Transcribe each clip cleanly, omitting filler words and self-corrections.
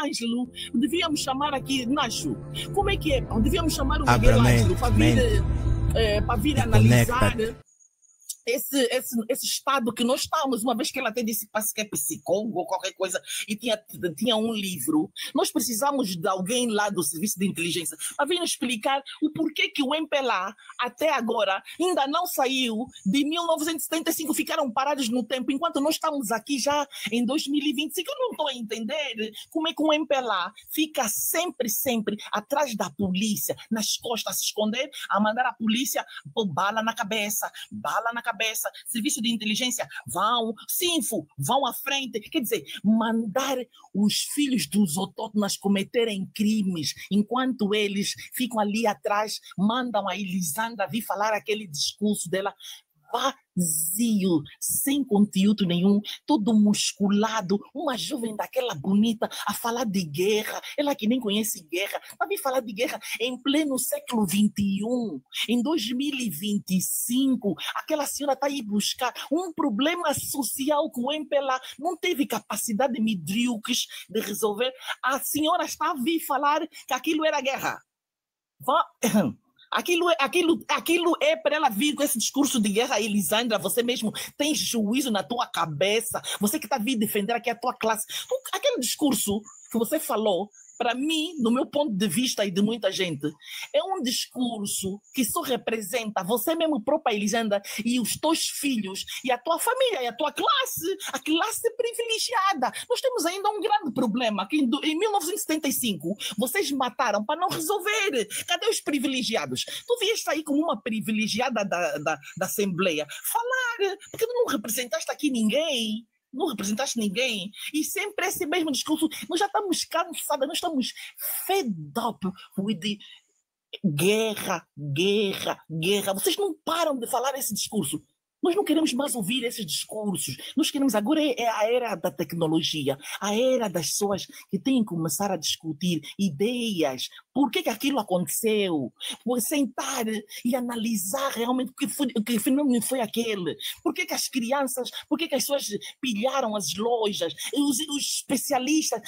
Ângelo, devíamos chamar aqui, Nacho, como é que é? Devíamos chamar o Abra Miguel mente, Ângelo para vir analisar esse estado que nós estamos, uma vez que ela até disse parece que é psicólogo ou qualquer coisa, e tinha um livro. Nós precisamos de alguém lá do Serviço de Inteligência para vir nos explicar o porquê que o MPLA até agora ainda não saiu de 1975, ficaram parados no tempo, enquanto nós estamos aqui já em 2025. Eu não estou a entender como é que o MPLA fica sempre atrás da polícia, nas costas, a se esconder, a mandar a polícia pôr bala na cabeça, serviço de inteligência, Sinfo, vão à frente. Quer dizer, mandar os filhos dos autóctones cometerem crimes, enquanto eles ficam ali atrás, mandam a Elisandra vir falar aquele discurso dela vazio, sem conteúdo nenhum, todo musculado, uma jovem daquela bonita a falar de guerra, ela que nem conhece guerra, vai vir falar de guerra em pleno século XXI, em 2025, aquela senhora está aí buscar um problema social que o MPLA não teve capacidade medíocres de resolver. A senhora está a vir falar que aquilo era guerra. Aquilo é para ela vir com esse discurso de guerra. Elisandra, você mesmo tem juízo na tua cabeça, você que está vindo defender aqui a tua classe. Aquele discurso que você falou, para mim, no meu ponto de vista e de muita gente, é um discurso que só representa você mesmo, própria Elisandra, e os teus filhos, e a tua família, e a tua classe, a classe privilegiada. Nós temos ainda um grande problema, que em 1975, vocês mataram para não resolver. Cadê os privilegiados? Tu vieste aí como uma privilegiada da Assembleia falar, porque tu não representaste aqui ninguém. Não representaste ninguém. E sempre esse mesmo discurso. Nós já estamos cansados, nós estamos fed up with the guerra. Vocês não param de falar esse discurso. Nós não queremos mais ouvir esses discursos. Nós queremos, agora é a era da tecnologia, a era das pessoas que têm que começar a discutir ideias. Por que aquilo aconteceu? Sentar e analisar realmente que fenômeno foi aquele. Por que as crianças, por que as pessoas pilharam as lojas? Os especialistas,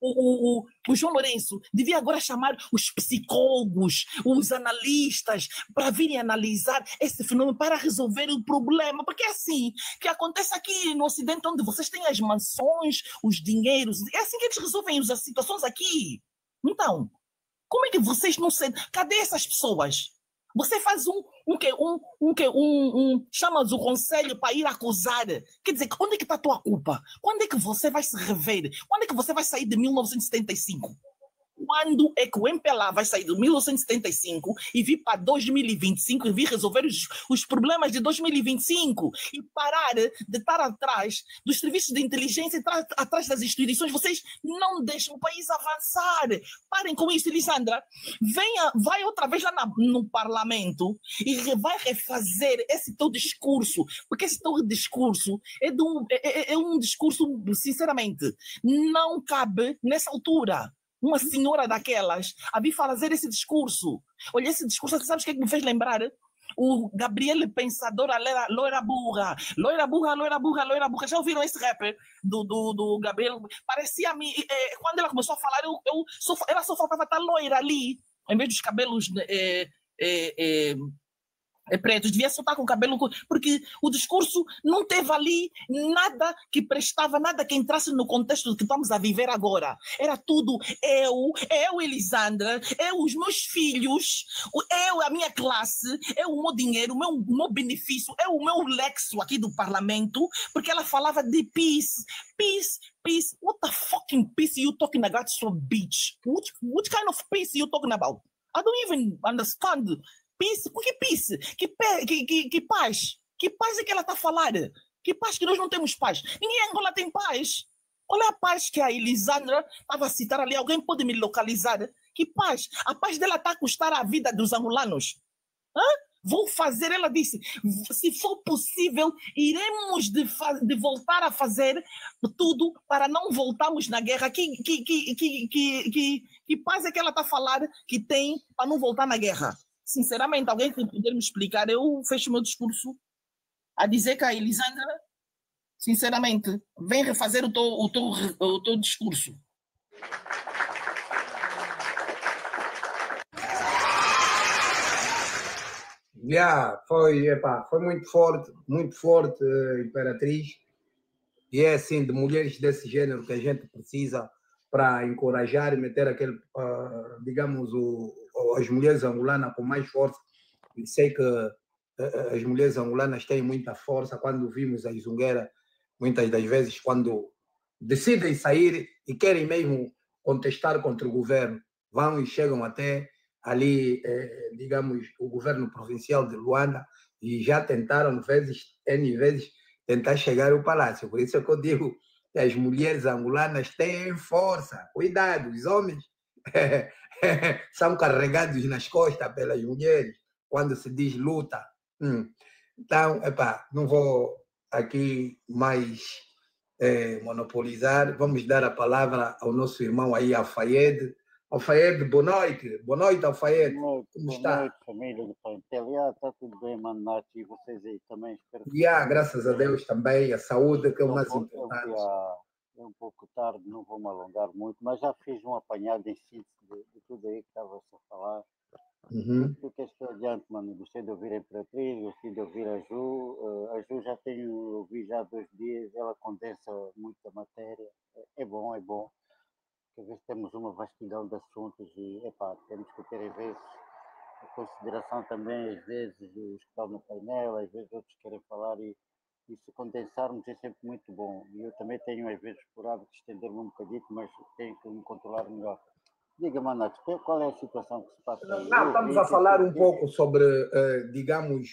o João Lourenço devia agora chamar os psicólogos, os analistas, para virem analisar esse fenômeno, para resolver o problema, porque é assim que acontece aqui no Ocidente, onde vocês têm as mansões, os dinheiros, é assim que eles resolvem as situações aqui. Então, como é que vocês não sei? Cadê essas pessoas? Você faz chamas o conselho para ir acusar. Quer dizer, onde é que está a tua culpa? Quando é que você vai se rever? Quando é que você vai sair de 1975? Quando é que o MPLA vai sair de 1975 e vir para 2025 e vir resolver os problemas de 2025 e parar de estar atrás dos serviços de inteligência e atrás das instituições? Vocês não deixam o país avançar. Parem com isso, Elisandra. Vai outra vez lá no parlamento e vai refazer esse teu discurso, porque esse teu discurso é um discurso, sinceramente, não cabe nessa altura. Uma senhora daquelas a vir fazer esse discurso. Olha, esse discurso, você sabe o que me fez lembrar? O Gabriel Pensador, a loira burra. Loira burra. Já ouviram esse rap do Gabriel? Parecia-me, quando ela começou a falar, ela só faltava estar loira ali, em vez dos cabelos pretos, devia soltar com o cabelo, porque o discurso não teve ali nada que prestava, nada que entrasse no contexto que estamos a viver agora. Era tudo eu, Elisandra, os meus filhos, a minha classe, o meu dinheiro, o meu benefício, o meu lexo aqui do parlamento, porque ela falava de peace. What the fucking peace you talking about, so bitch? Which kind of peace you talking about? I don't even understand. Peace? Por que peace? Que paz? Que paz é que ela está a falar? Que paz que nós não temos paz? Ninguém em Angola tem paz. Olha a paz que a Elisandra estava a citar ali. Alguém pode me localizar? Que paz? A paz dela está a custar a vida dos angolanos. Vou fazer, ela disse, se for possível, iremos de voltar a fazer tudo para não voltarmos na guerra. Que paz é que ela está a falar que tem para não voltar na guerra? Sinceramente, alguém que poder me explicar, eu fecho o meu discurso a dizer que a Elisandra, sinceramente, vem refazer o teu discurso. Foi muito forte, Imperatriz. E é assim, de mulheres desse gênero que a gente precisa para encorajar e meter aquele, digamos, as mulheres angolanas com mais força. E sei que as mulheres angolanas têm muita força. Quando vimos a Izungueira, muitas das vezes, quando decidem sair e querem mesmo contestar contra o governo, vão e chegam até ali, digamos, o governo provincial de Luanda e já tentaram N vezes, tentar chegar ao palácio. Por isso é que eu digo que as mulheres angolanas têm força. Cuidado, os homens são carregados nas costas pelas mulheres quando se diz luta. Então, não vou aqui mais monopolizar. Vamos dar a palavra ao nosso irmão aí, Alfaiede. Alfaiede, boa noite. Boa noite, Alfaiede. Como está? Boa noite, família do Pantel. Está tudo bem, mano, Nath, e vocês aí também, espero que... Graças a Deus também, a saúde que é o mais importante. É um pouco tarde, não vou me alongar muito, mas já fiz um apanhado em síntese de tudo aí que estava-se a falar. Tu queres que eu adiante, mano? Gostei de ouvir a Imperatriz, gostei de ouvir a Ju. A Ju já tenho ouvido já há 2 dias, ela condensa muita matéria. É bom, é bom. Porque às vezes temos uma vastidão de assuntos e, temos que ter, às vezes, a consideração também, às vezes, os que estão no painel, às vezes outros querem falar e se condensarmos é sempre muito bom. E eu também tenho, às vezes, por hábito de estender-me um bocadinho, mas tenho que me controlar melhor. Diga-me, Anato, qual é a situação que se passa aí? Não, estamos a falar um pouco sobre, digamos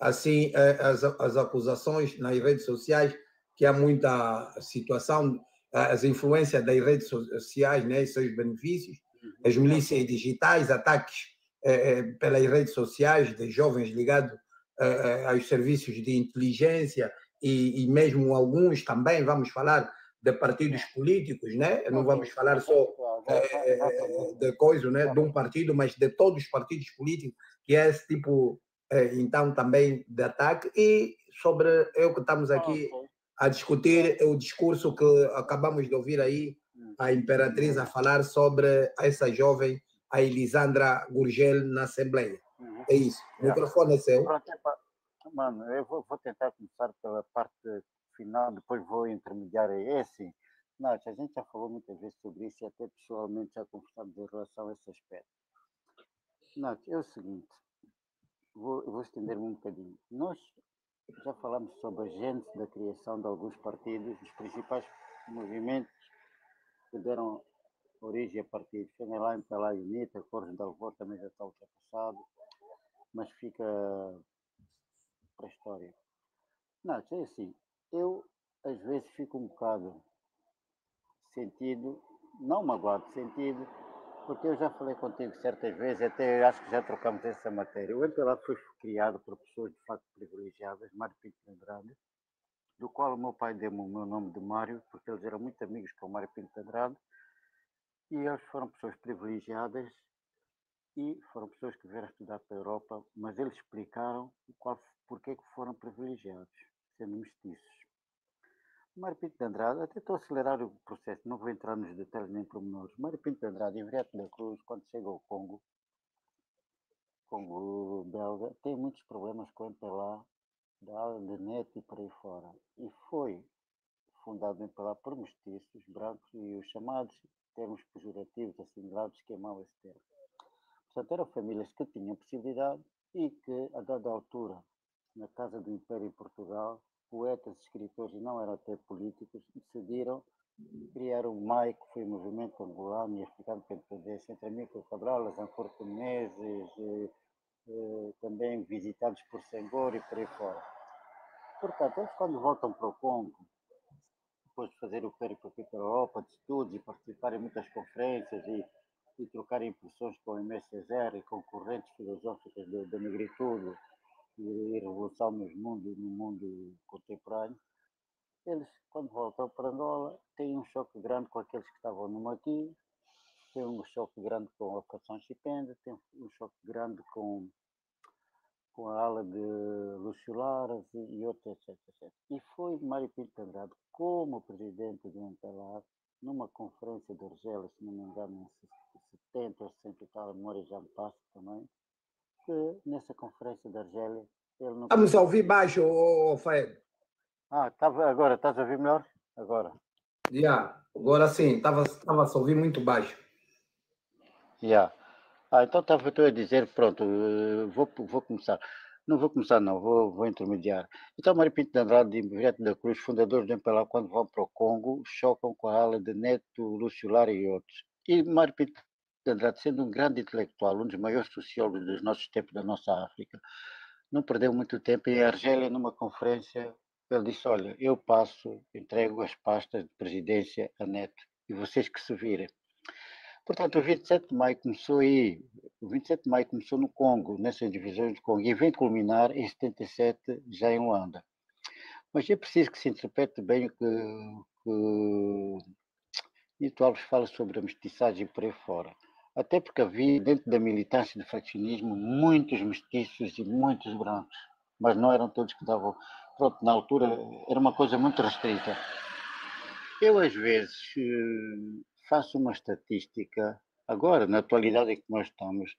assim, as acusações nas redes sociais, que há muita situação, as influências das redes sociais, né, e seus benefícios, as milícias digitais, ataques pelas redes sociais de jovens ligados aos serviços de inteligência e mesmo alguns também, vamos falar de partidos políticos, né? Não vamos falar só de coisa, né? De um partido, mas de todos os partidos políticos, que é esse tipo, então, também de ataque. E sobre o que estamos aqui a discutir, o discurso que acabamos de ouvir aí, a Imperatriz a falar sobre essa jovem, a Elisandra Gurgel, na Assembleia. É isso. O microfone é seu. Mano, eu vou tentar começar pela parte final, depois vou intermediar. É assim, Nath, a gente já falou muitas vezes sobre isso e até pessoalmente já conversamos em relação a esse aspecto. Nath, é o seguinte, vou estender-me um bocadinho. Nós já falamos sobre a gênese da criação de alguns partidos, os principais movimentos que deram origem a partidos. FENELAM, PELA e UNITA, Corres de Alvor também já está ultrapassado, mas fica para a história. Não, é assim, eu às vezes fico um bocado sentido, não magoado, sentido, porque eu já falei contigo certas vezes, até acho que já trocamos essa matéria. O MPLA foi criado por pessoas de facto privilegiadas, Mário Pinto de Andrade, do qual o meu pai deu-me o meu nome de Mário, porque eles eram muito amigos com o Mário Pinto de Andrade, e eles foram pessoas privilegiadas e foram pessoas que vieram estudar para a Europa, mas eles explicaram porque que foram privilegiados, sendo mestiços. Mário Pinto de Andrade, até estou a acelerar o processo, não vou entrar nos detalhes nem pormenores. Mário Pinto de Andrade, em Viriato da Cruz, quando chega ao Congo belga, tem muitos problemas com o MPLA, da ala de NET e por aí fora. E foi fundado o MPLA por mestiços, brancos e os chamados termos pejorativos, assimilados, queimavam esse termo. Portanto, eram famílias que tinham possibilidade e que, a dada altura, na Casa do Império em Portugal, poetas, escritores e não eram até políticos, decidiram criar o MAI, que foi o Movimento Angolano e Africano para a Independência, entre Amílcar Cabral, Zanforto Menezes, também visitados por Senghor e por aí fora. Portanto, eles quando voltam para o Congo, depois de fazer o périplo pela Europa de estudos e participar em muitas conferências e trocar impressões com o MSZ e com correntes filosóficas da negritude e revolução no mundo contemporâneo, eles, quando voltam para Angola, têm um choque grande com aqueles que estavam no Maqui, têm um choque grande com a Operação Chipenda, têm um choque grande com a ala de Lúcio Laras e outros, etc, etc. E foi Mário Pinto de Andrade, como presidente do MPLA, numa conferência de Argélia, se não me engano, em 70 ou 60 e tal, a memória já me passa também, que nessa conferência de Argélia ele não... Estamos a ouvir baixo, Fred. Agora, estás a ouvir melhor? Agora. Agora sim, estava a ouvir muito baixo. Então estava a dizer, pronto, vou começar. Não vou começar, não, vou intermediar. Então, Mário Pinto de Andrade e Viriato da Cruz, fundadores do MPLA, quando vão para o Congo, chocam com a ala de Neto, Lúcio Lara e outros. E Mário Pinto de Andrade, sendo um grande intelectual, um dos maiores sociólogos dos nossos tempos da nossa África, não perdeu muito tempo em Argélia, numa conferência, ele disse, olha, eu passo, entrego as pastas de presidência a Neto, e vocês que se virem. Portanto, o 27 de maio começou aí, o 27 de maio começou no Congo, nessas divisões do Congo, e vem culminar em 77, já em Luanda. Mas é preciso que se interprete bem o que Nito Alves fala sobre a mestiçagem por aí fora. Até porque havia, dentro da militância do faccionismo, muitos mestiços e muitos brancos, mas não eram todos que davam. Pronto, na altura era uma coisa muito restrita. Eu, às vezes, faço uma estatística, agora, na atualidade em que nós estamos,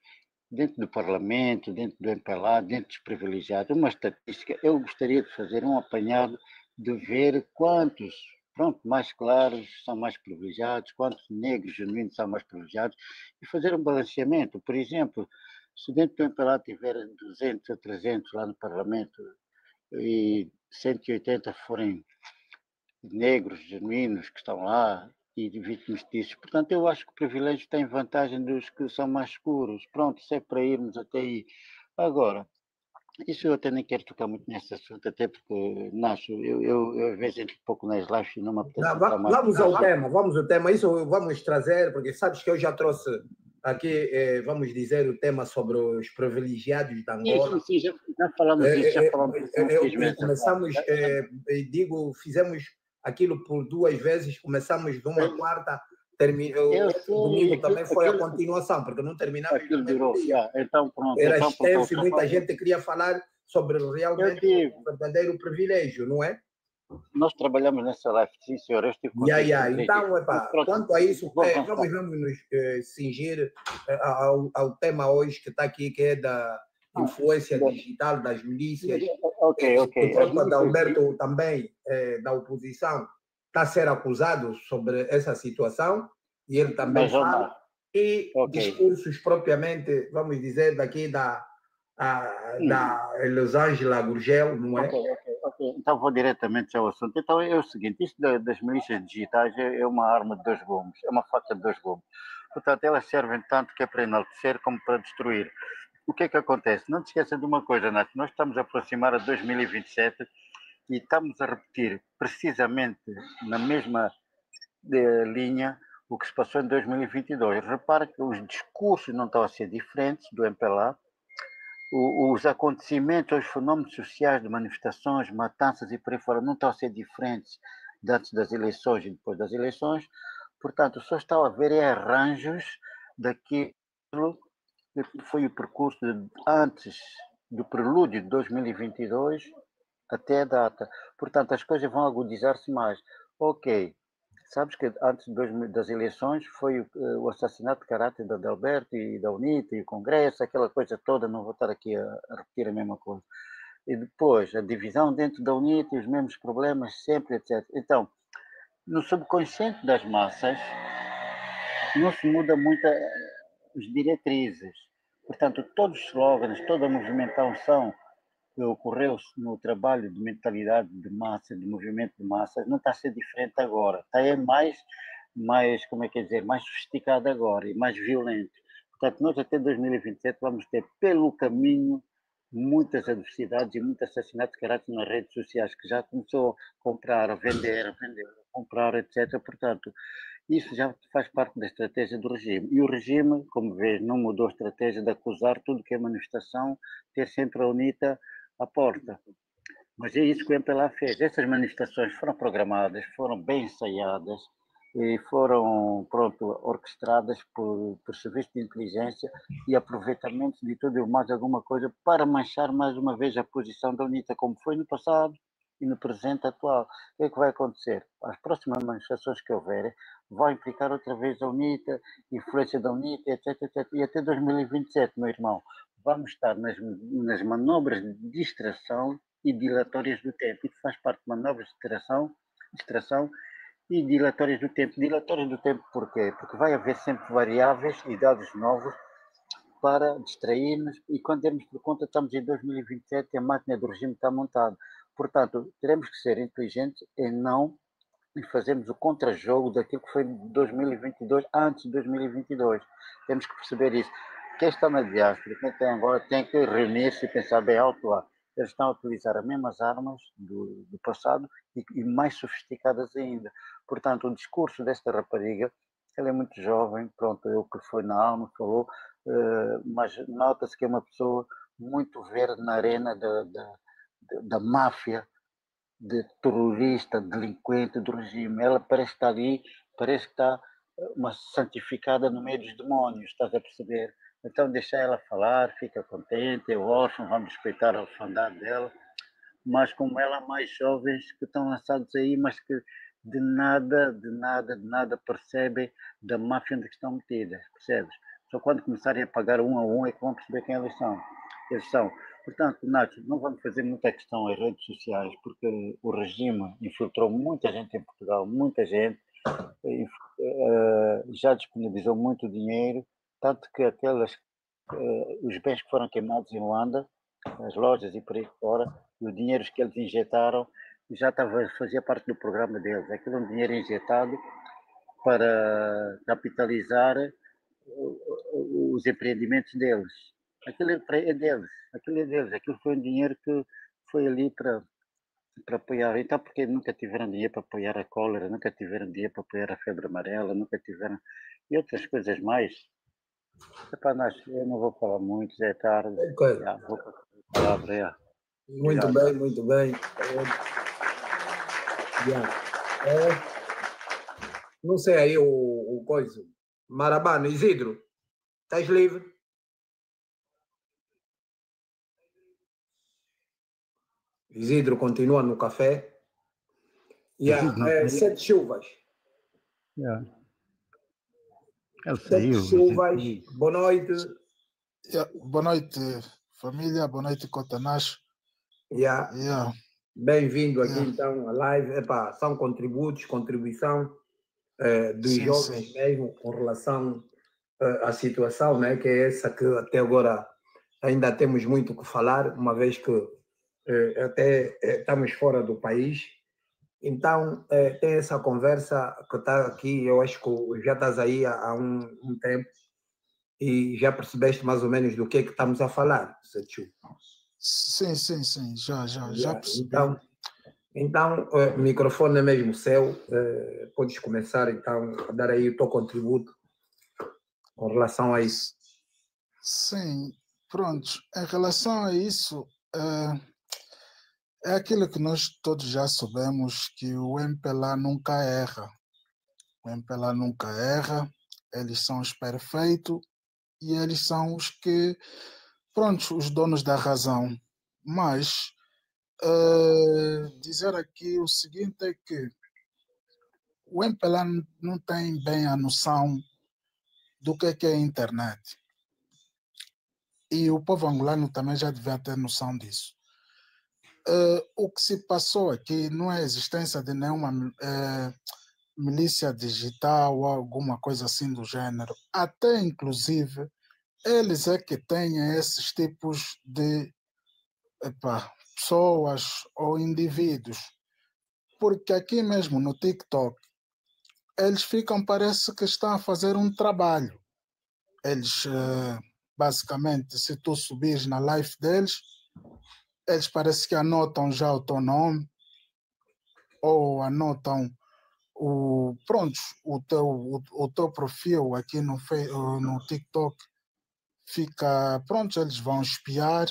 dentro do Parlamento, dentro do MPLA, dentro dos privilegiados, uma estatística, eu gostaria de fazer um apanhado de ver quantos, pronto, mais claros são mais privilegiados, quantos negros genuínos são mais privilegiados, e fazer um balanceamento. Por exemplo, se dentro do MPLA tiver 200 ou 300 lá no Parlamento e 180 forem negros genuínos que estão lá e de vítimas disso. Portanto, eu acho que o privilégio tem vantagem dos que são mais escuros. Pronto, isso é para irmos até aí. Agora, isso eu até nem quero tocar muito nesse assunto, até porque, Nacho, eu às vezes entro um pouco nas lives e não me apetece entrar mais. Vamos ao tema. Isso vamos trazer, porque sabes que eu já trouxe aqui, vamos dizer, o tema sobre os privilegiados da Angola. Sim, já falamos disso, já falamos disso. Começamos, fizemos aquilo por 2 vezes, começamos de uma quarta, domingo também foi a continuação, porque não terminamos. Aquilo durou, então pronto. Era extenso e muita gente queria falar sobre realmente o verdadeiro privilégio, não é? Nós trabalhamos nessa live, sim, senhor. Então, quanto a isso, vamos nos cingir ao tema hoje que está aqui, que é da influência digital das milícias. Ok. O próprio Adalberto também, da oposição, está a ser acusado sobre essa situação, e ele também fala. E discursos propriamente, vamos dizer, daqui da Elisângela Gurgel, não é? Ok. Então vou diretamente ao assunto. Então é o seguinte, isto das milícias digitais é uma arma de 2 gumes, é uma faca de 2 gumes. Portanto, elas servem tanto que é para enaltecer como para destruir. O que é que acontece? Não te esqueças de uma coisa, Nath, nós estamos a aproximar a 2027 e estamos a repetir precisamente na mesma linha o que se passou em 2022. Repara que os discursos não estão a ser diferentes do MPLA, os acontecimentos, os fenómenos sociais de manifestações, matanças e por aí fora não estão a ser diferentes de antes das eleições e depois das eleições. Portanto, só está a haver arranjos daquilo que foi o percurso antes do prelúdio de 2022 até a data. Portanto, as coisas vão agudizar-se mais. Ok, sabes que antes das eleições foi o assassinato de caráter da Adalberto e da UNITA e o Congresso, aquela coisa toda, não vou estar aqui a repetir a mesma coisa. E depois, a divisão dentro da UNITA e os mesmos problemas sempre, etc. Então, no subconsciente das massas, não se muda muito as diretrizes. Portanto, todos os slogans, toda a movimentação que ocorreu no trabalho de mentalidade de massa, de movimento de massas, não está a ser diferente agora. Está mais, como é que é dizer, mais sofisticado agora e mais violento. Portanto, nós até 2027 vamos ter pelo caminho muitas adversidades e muitos assassinatos de caráter nas redes sociais, que já começou a comprar, a vender, a comprar, etc. Portanto, isso já faz parte da estratégia do regime. E o regime, como vês, não mudou a estratégia de acusar tudo que é manifestação, ter sempre a UNITA à porta. Mas é isso que o MPLA fez. Essas manifestações foram programadas, foram bem ensaiadas e foram, pronto, orquestradas por serviços de inteligência e aproveitamento de tudo e mais alguma coisa para manchar mais uma vez a posição da UNITA, como foi no passado e no presente atual. O que é que vai acontecer? As próximas manifestações que houverem vão implicar outra vez a UNITA, influência da UNITA, etc, etc. E até 2027, meu irmão, vamos estar nas manobras de distração e dilatórias do tempo. Isso faz parte de manobras de distração e dilatórias do tempo. Dilatórias do tempo porquê? Porque vai haver sempre variáveis e dados novos para distrair-nos e quando demos por conta estamos em 2027 e a máquina do regime está montada. Portanto, teremos que ser inteligentes em não fazermos o contrajogo daquilo que foi 2022, antes de 2022. Temos que perceber isso. Quem está na diáspora, quem tem agora, tem que reunir-se e pensar bem alto lá. Eles estão a utilizar as mesmas armas do passado e mais sofisticadas ainda. Portanto, o discurso desta rapariga, ela é muito jovem, pronto, é o que foi na alma, falou, mas nota-se que é uma pessoa muito verde na arena da máfia, de terrorista, delinquente do regime. Ela parece estar ali, parece que está uma santificada no meio dos demónios, estás a perceber? Então deixa ela falar, fica contente, é órfão, vamos respeitar a orfandade dela, mas como ela, mais jovens que estão lançados aí, mas que de nada percebem da máfia onde estão metidas, percebes? Só quando começarem a pagar um a um é que vão perceber quem eles são. Portanto, Nacho, não vamos fazer muita questão às redes sociais, porque o regime infiltrou muita gente em Portugal, muita gente, já disponibilizou muito dinheiro, tanto que os bens que foram queimados em Luanda, as lojas e por aí fora, e o dinheiro que eles injetaram já fazia parte do programa deles. Aquilo é um dinheiro injetado para capitalizar os empreendimentos deles. Aquilo é deles, aquilo foi um dinheiro que foi ali para apoiar. Então, porque nunca tiveram dinheiro para apoiar a cólera, nunca tiveram dinheiro para apoiar a febre amarela, nunca tiveram. E outras coisas mais. Epá, eu não vou falar muito, já é tarde. Okay. Já, vou para a palavra. Já. Muito bem, muito bem. Não sei aí o coisa. Marabano, Isidro, estás livre? Isidro continua no café. Sete chuvas. Sete chuvas. Boa noite. Boa noite, família. Boa noite, Cotanacho. Bem-vindo aqui então à live. São contribuição dos jovens mesmo com relação à situação, né, que é essa que até agora ainda temos muito que falar, uma vez que até estamos fora do país. Então, tem essa conversa que está aqui, eu acho que já estás aí há um tempo e já percebeste mais ou menos do que é que estamos a falar, Setchu? Sim, já percebi. Então, o microfone é mesmo seu, podes começar então a dar aí o teu contributo com relação a isso. Sim, pronto. Em relação a isso, é aquilo que nós todos já soubemos, que o MPLA nunca erra. O MPLA nunca erra, eles são os perfeitos e eles são os que, pronto, os donos da razão. Mas dizer aqui o seguinte é que o MPLA não tem bem a noção do que é a internet. E o povo angolano também já devia ter noção disso. O que se passou aqui não é a existência de nenhuma milícia digital ou alguma coisa assim do gênero. Até, inclusive, eles é que têm esses tipos de pessoas ou indivíduos. Porque aqui mesmo no TikTok, eles parece que estão a fazer um trabalho. Eles, basicamente, se tu subires na live deles, eles parece que anotam já o teu nome ou anotam o teu perfil aqui no TikTok. Fica, pronto, eles vão espiar,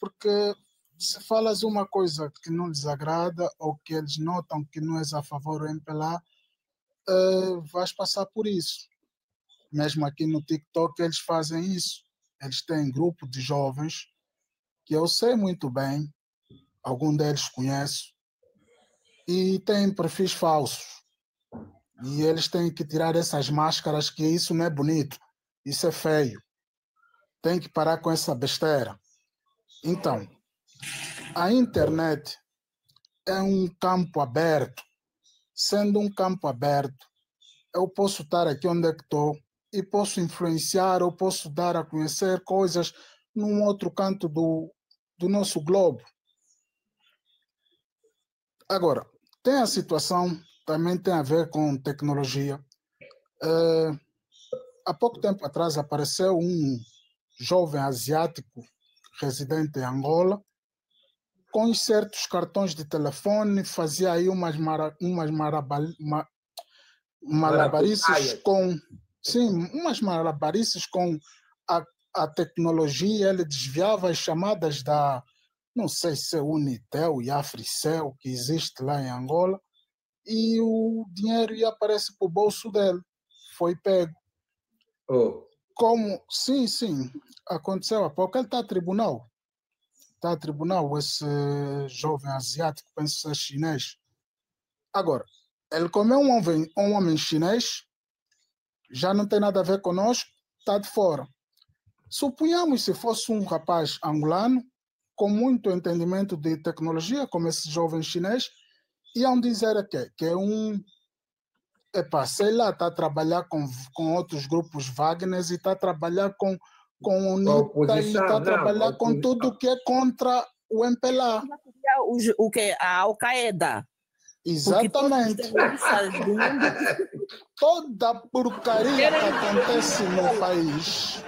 porque se falas uma coisa que não lhes agrada ou que eles notam que não és a favor do MPLA, vais passar por isso. Mesmo aqui no TikTok eles fazem isso. Eles têm grupo de jovens que eu sei muito bem algum deles conheço, e têm perfis falsos. E eles têm que tirar essas máscaras, que isso não é bonito, isso é feio. Tem que parar com essa besteira. Então, a internet é um campo aberto. Sendo um campo aberto, eu posso estar aqui onde é que estou e posso influenciar, ou posso dar a conhecer coisas num outro canto do nosso globo. Agora, tem a situação, também tem a ver com tecnologia. Há pouco tempo atrás apareceu um jovem asiático residente em Angola, com certos cartões de telefone, fazia aí umas malabarices com... Sim, umas malabarices com a tecnologia. Ele desviava as chamadas da... Não sei se é Unitel e Africell, que existe lá em Angola, e o dinheiro ia aparecer para o bolso dele. Foi pego. Oh. Como? Sim, aconteceu há pouco. Ele está a tribunal. Está a tribunal, esse jovem asiático, penso ser chinês. Agora, ele, como é um homem chinês, já não tem nada a ver conosco, está de fora. Suponhamos se fosse um rapaz angolano, com muito entendimento de tecnologia, como esse jovem chinês, iam dizer que é um... sei lá, está a trabalhar com outros grupos Wagner e está a trabalhar com o UNITA e está a trabalhar com tudo que é contra o MPLA. O que? A Al-Qaeda. Exatamente. Toda a porcaria que acontece no país,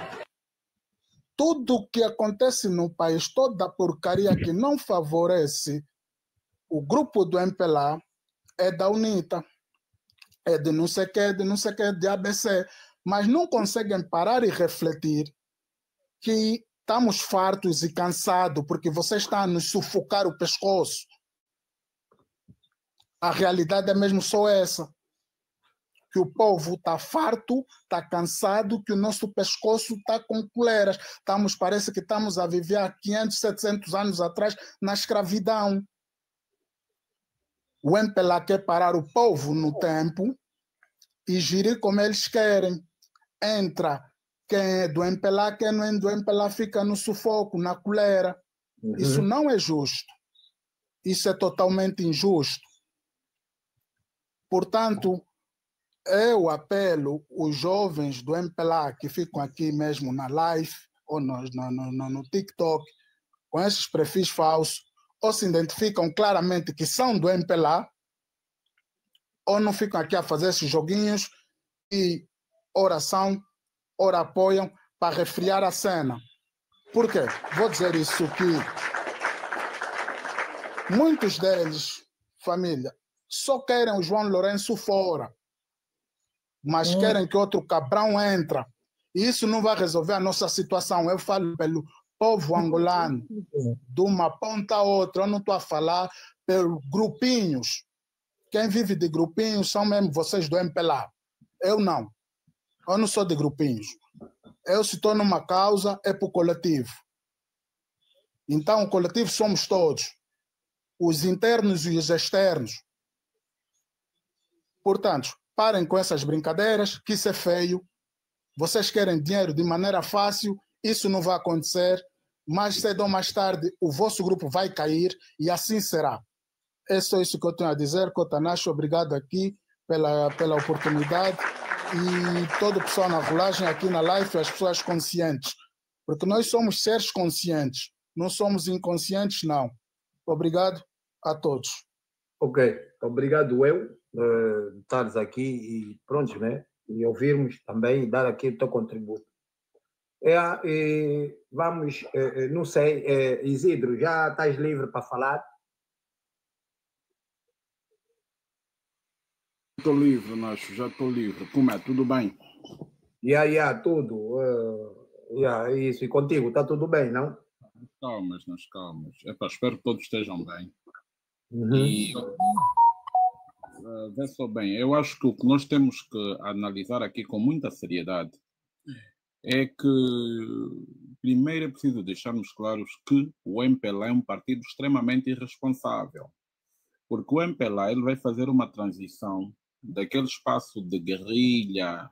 tudo que acontece no país, toda a porcaria que não favorece o grupo do MPLA é da UNITA, é de não sei o que, de ABC, mas não conseguem parar e refletir que estamos fartos e cansados porque você está a nos sufocar o pescoço. A realidade é mesmo só essa. Que o povo está farto, está cansado, que o nosso pescoço está com coleiras. Parece que estamos a viver há 500, 700 anos atrás na escravidão. O MPLA quer parar o povo no tempo e gerir como eles querem. Entra quem é do MPLA, quem não é do MPLA fica no sufoco, na coleira. Uhum. Isso não é justo. Isso é totalmente injusto. Portanto, eu apelo os jovens do MPLA que ficam aqui mesmo na live ou no TikTok com esses perfis falsos, ou se identificam claramente que são do MPLA, ou não ficam aqui a fazer esses joguinhos e oração, ora apoiam para resfriar a cena. Por quê? Vou dizer isso que muitos deles, família, só querem o João Lourenço fora, mas querem que outro cabrão entre. E isso não vai resolver a nossa situação. Eu falo pelo povo angolano, de uma ponta a outra. Eu não estou a falar pelos grupinhos. Quem vive de grupinhos são mesmo vocês do MPLA. Eu não. Eu não sou de grupinhos. Eu, se estou numa causa, é para o coletivo. Então, o coletivo somos todos. Os internos e os externos. Portanto, parem com essas brincadeiras, que isso é feio. Vocês querem dinheiro de maneira fácil, isso não vai acontecer. Mais cedo ou mais tarde, o vosso grupo vai cair e assim será. É só isso que eu tenho a dizer. Cotanacho, obrigado aqui pela oportunidade. E todo o pessoal na rolagem aqui na live, as pessoas conscientes. Porque nós somos seres conscientes. Não somos inconscientes, não. Obrigado a todos. Ok. Obrigado eu de estares aqui e pronto, né? E ouvirmos também e dar aqui o teu contributo. Vamos, não sei, Isidro, já estás livre para falar? Estou livre, Nacho, já estou livre. Como é? Tudo bem? Tudo. Isso, e contigo, está tudo bem, não? Calmas. Espero que todos estejam bem. Uhum. E vê só bem, eu acho que o que nós temos que analisar aqui com muita seriedade é que primeiro é preciso deixarmos claros que o MPLA é um partido extremamente irresponsável, porque o MPLA ele vai fazer uma transição daquele espaço de guerrilha,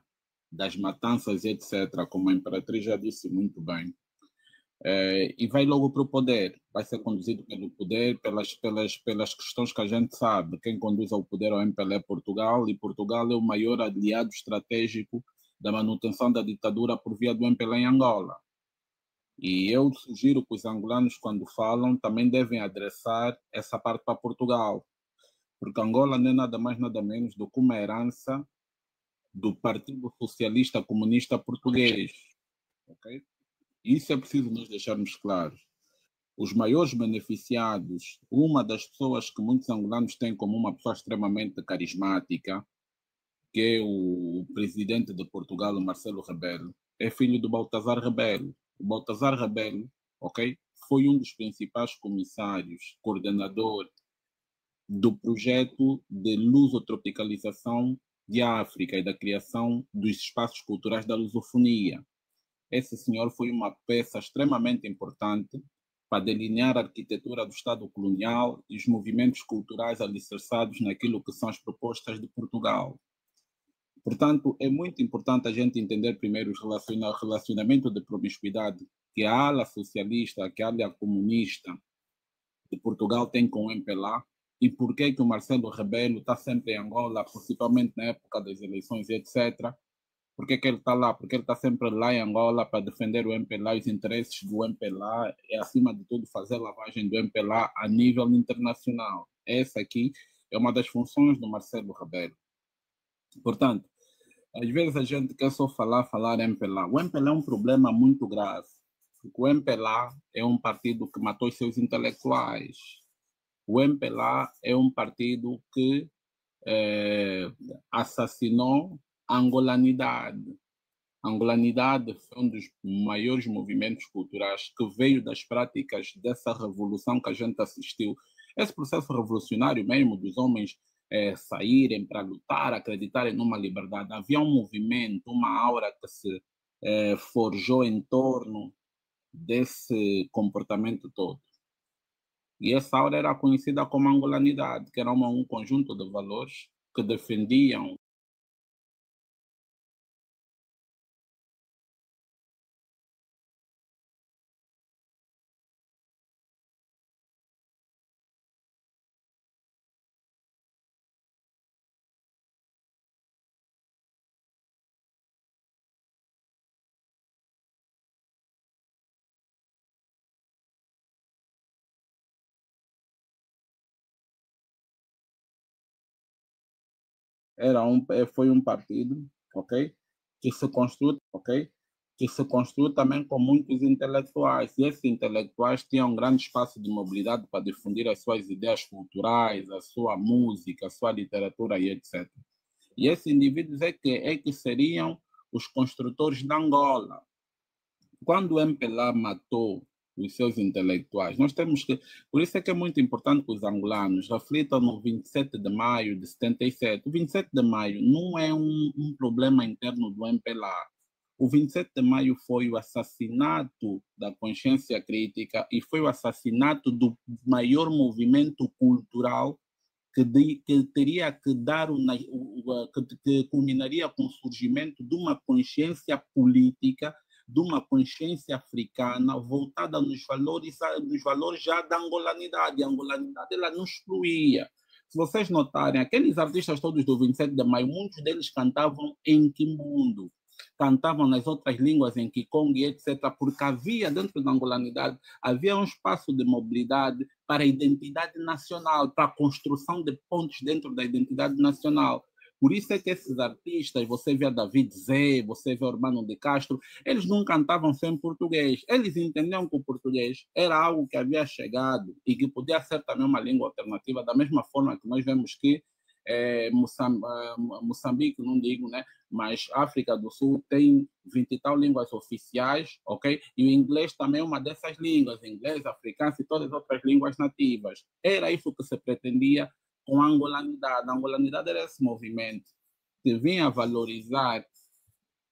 das matanças, etc., como a Imperatriz já disse muito bem, e vai logo para o poder, vai ser conduzido pelo poder, pelas questões que a gente sabe. Quem conduz ao poder ao MPLA é Portugal, e Portugal é o maior aliado estratégico da manutenção da ditadura por via do MPLA em Angola. E eu sugiro que os angolanos, quando falam, também devem adressar essa parte para Portugal, porque Angola não é nada mais, nada menos do que uma herança do Partido Socialista Comunista Português. Okay? Isso é preciso nós deixarmos claros. Os maiores beneficiados, uma das pessoas que muitos angolanos têm como uma pessoa extremamente carismática, que é o presidente de Portugal, o Marcelo Rebelo, é filho do Baltazar Rebelo. O Baltazar Rebelo, ok, foi um dos principais comissários, coordenador do projeto de lusotropicalização de África e da criação dos espaços culturais da lusofonia. Esse senhor foi uma peça extremamente importante para delinear a arquitetura do Estado colonial e os movimentos culturais alicerçados naquilo que são as propostas de Portugal. Portanto, é muito importante a gente entender primeiro o relacionamento de promiscuidade que a ala socialista, que a ala comunista de Portugal tem com o MPLA, e por que o Marcelo Rebelo está sempre em Angola, principalmente na época das eleições, etc., por que ele está lá? Porque ele está sempre lá em Angola para defender o MPLA, os interesses do MPLA e, acima de tudo, fazer lavagem do MPLA a nível internacional. Essa aqui é uma das funções do Marcelo Rebelo. Portanto, às vezes a gente quer só falar MPLA. O MPLA é um problema muito grave, porque o MPLA é um partido que matou os seus intelectuais. O MPLA é um partido que assassinou a angolanidade. A angolanidade foi um dos maiores movimentos culturais que veio das práticas dessa revolução que a gente assistiu. Esse processo revolucionário mesmo, dos homens saírem para lutar, acreditarem numa liberdade. Havia um movimento, uma aura que se forjou em torno desse comportamento todo. E essa aura era conhecida como angolanidade, que era um conjunto de valores que defendiam foi um partido, ok, que se construiu, ok, que se construiu também com muitos intelectuais. E esses intelectuais tinham um grande espaço de mobilidade para difundir as suas ideias culturais, a sua música, a sua literatura e etc. E esses indivíduos é que seriam os construtores da Angola. Quando o MPLA matou os seus intelectuais, nós temos que... Por isso é que é muito importante que os angolanos reflitam no 27 de maio de 77. O 27 de maio não é um problema interno do MPLA. O 27 de maio foi o assassinato da consciência crítica e foi o assassinato do maior movimento cultural que teria que dar que culminaria com o surgimento de uma consciência política, de uma consciência africana voltada nos valores já da angolanidade. A angolanidade ela não excluía. Se vocês notarem, aqueles artistas todos do 27 de maio, muitos deles cantavam em Quimbundo, cantavam nas outras línguas, em Kikongo, etc., porque havia dentro da angolanidade, havia um espaço de mobilidade para a identidade nacional, para a construção de pontos dentro da identidade nacional. Por isso é que esses artistas, você vê a David Zé, você vê Urbano de Castro, eles não cantavam só em português. Eles entendiam que o português era algo que havia chegado e que podia ser também uma língua alternativa, da mesma forma que nós vemos que Moçambique, não digo, né? Mas África do Sul tem 20 e tal línguas oficiais, ok? E o inglês também é uma dessas línguas, inglês, africano e todas as outras línguas nativas. Era isso que se pretendia com a angolanidade. A angolanidade era esse movimento que vinha valorizar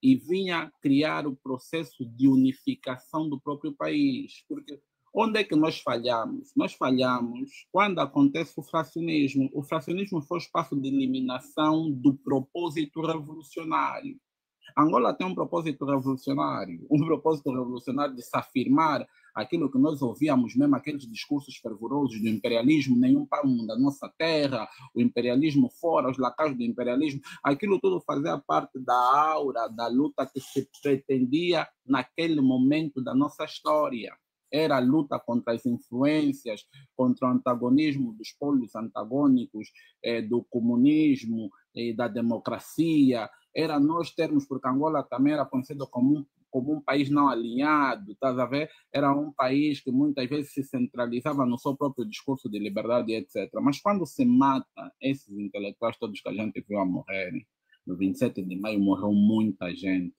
e vinha criar o processo de unificação do próprio país. Porque onde é que nós falhamos? Nós falhamos quando acontece o fracionismo. O fracionismo foi o espaço de eliminação do propósito revolucionário. Angola tem um propósito revolucionário de se afirmar aquilo que nós ouvíamos mesmo, aqueles discursos fervorosos do imperialismo, nenhum palmo da nossa terra, o imperialismo fora, os lacaios do imperialismo, aquilo tudo fazia parte da aura, da luta que se pretendia naquele momento da nossa história. Era a luta contra as influências, contra o antagonismo dos polos antagônicos, do comunismo e da democracia. Era nós termos, porque Angola também era conhecido como um país não alinhado, estás a ver? Era um país que muitas vezes se centralizava no seu próprio discurso de liberdade, etc. Mas quando se mata esses intelectuais todos que a gente viu a morrerem, no 27 de maio morreu muita gente.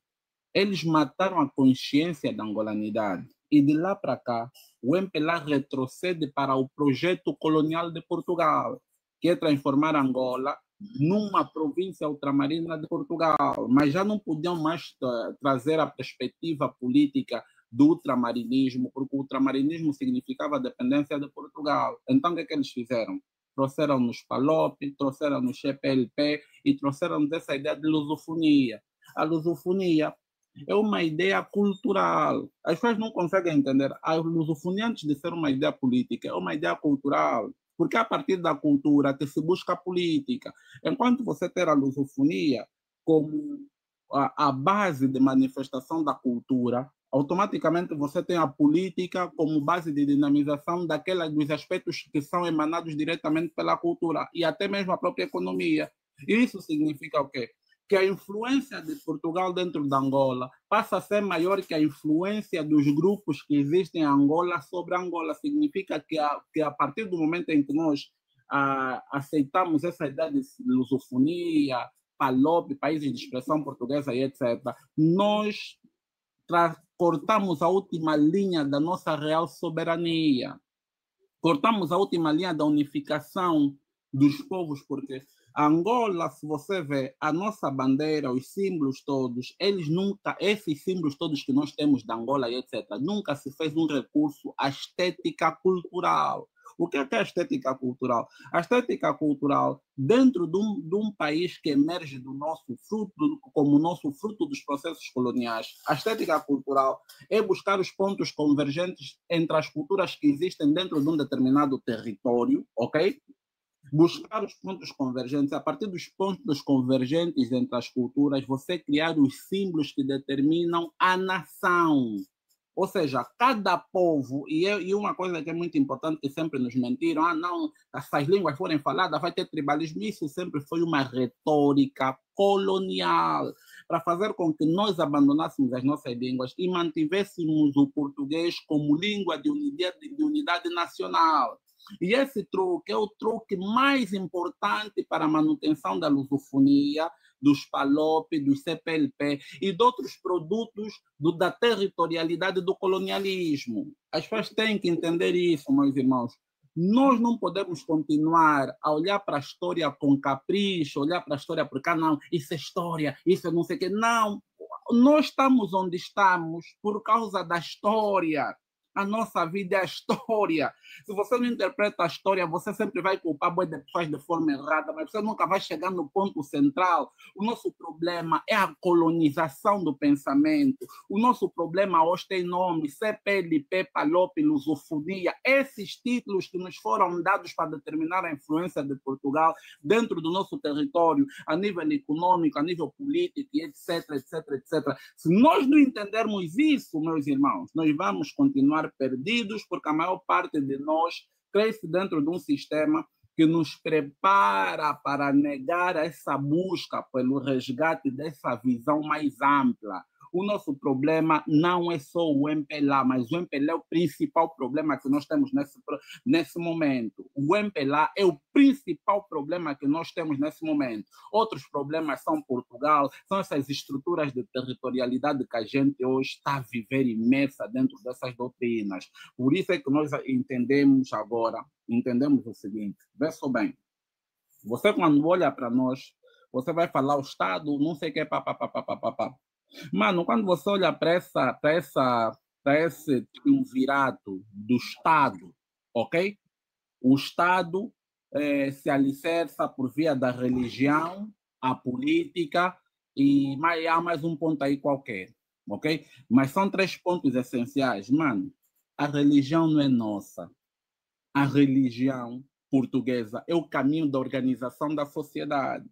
Eles mataram a consciência da angolanidade. E de lá para cá, o MPLA retrocede para o projeto colonial de Portugal, que é transformar Angola numa província ultramarina de Portugal. Mas já não podiam mais trazer a perspectiva política do ultramarinismo, porque o ultramarinismo significava a dependência de Portugal. Então, o que é que eles fizeram? Trouxeram-nos PALOP, trouxeram-nos CPLP e trouxeram-nos essa ideia de lusofonia. A lusofonia é uma ideia cultural. As pessoas não conseguem entender. A lusofonia, antes de ser uma ideia política, é uma ideia cultural. Porque é a partir da cultura que se busca a política. Enquanto você ter a lusofonia como a base de manifestação da cultura, automaticamente você tem a política como base de dinamização dos aspectos que são emanados diretamente pela cultura e até mesmo a própria economia. E isso significa o quê? Que a influência de Portugal dentro da Angola passa a ser maior que a influência dos grupos que existem em Angola sobre Angola. Significa que a partir do momento em que nós aceitamos essa ideia de lusofonia, PALOP, países de expressão portuguesa e etc., nós cortamos a última linha da nossa real soberania. Cortamos a última linha da unificação dos povos, porque a Angola, se você vê a nossa bandeira, os símbolos todos, esses símbolos todos que nós temos da Angola e etc., nunca se fez um recurso à estética cultural. O que é a estética cultural? A estética cultural, dentro de um país que emerge do nosso fruto, como nosso fruto dos processos coloniais, a estética cultural é buscar os pontos convergentes entre as culturas que existem dentro de um determinado território, ok? Buscar os pontos convergentes. A partir dos pontos convergentes entre as culturas, você criar os símbolos que determinam a nação. Ou seja, cada povo, e uma coisa que é muito importante, que sempre nos mentiram, não, se as línguas forem faladas, vai ter tribalismo. Isso sempre foi uma retórica colonial, para fazer com que nós abandonássemos as nossas línguas e mantivéssemos o português como língua de unidade nacional. E esse truque é o truque mais importante para a manutenção da lusofonia, dos PALOP, dos CPLP e de outros produtos da territorialidade do colonialismo. As pessoas têm que entender isso, meus irmãos. Nós não podemos continuar a olhar para a história com capricho, olhar para a história porque, não, isso é história, isso é não sei o quê. Não, nós estamos onde estamos por causa da história. A nossa vida é a história. Se você não interpreta a história, você sempre vai culpar boas pessoas de forma errada, mas você nunca vai chegar no ponto central. O nosso problema é a colonização do pensamento. O nosso problema hoje tem nome, CPLP, PALOP, lusofonia. Esses títulos que nos foram dados para determinar a influência de Portugal dentro do nosso território, a nível econômico, a nível político, etc, etc, etc. Se nós não entendermos isso, meus irmãos, nós vamos continuar perdidos, porque a maior parte de nós cresce dentro de um sistema que nos prepara para negar essa busca pelo resgate dessa visão mais ampla. O nosso problema não é só o MPLA, mas o MPLA é o principal problema que nós temos nesse momento. O MPLA é o principal problema que nós temos nesse momento. Outros problemas são Portugal, são essas estruturas de territorialidade que a gente hoje está a viver imersa dentro dessas doutrinas. Por isso é que nós entendemos o seguinte, vê só bem, você quando olha para nós, você vai falar o Estado, não sei o que, papapá. Mano, quando você olha para esse triunvirato do Estado, ok? O Estado se alicerça por via da religião, a política e há mais um ponto aí qualquer, ok? Mas são 3 pontos essenciais. Mano, a religião não é nossa. A religião portuguesa é o caminho da organização da sociedade.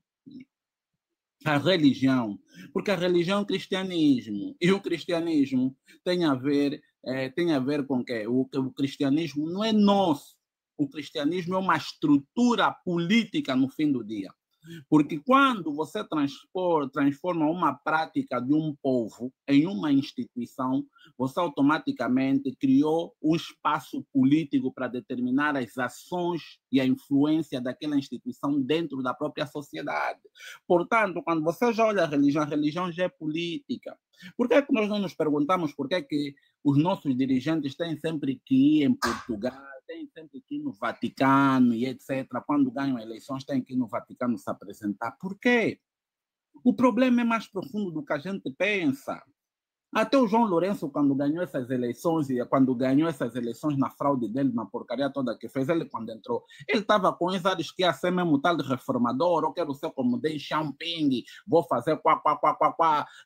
A religião, porque a religião é o cristianismo, e o cristianismo tem a ver com que o cristianismo não é nosso, o cristianismo é uma estrutura política no fim do dia. Porque quando você transforma uma prática de um povo em uma instituição, você automaticamente criou um espaço político para determinar as ações e a influência daquela instituição dentro da própria sociedade. Portanto, quando você já olha a religião já é política. Por que é que nós não nos perguntamos por que é que os nossos dirigentes têm sempre que ir em Portugal, têm sempre que ir no Vaticano e etc. Quando ganham eleições, têm que ir no Vaticano se apresentar. Por quê? O problema é mais profundo do que a gente pensa. Até o João Lourenço, quando ganhou essas eleições na fraude dele, na porcaria toda que fez, ele quando entrou, ele estava com os ares que ia ser mesmo tal de reformador, eu quero ser como Deng Xiaoping, vou fazer quá.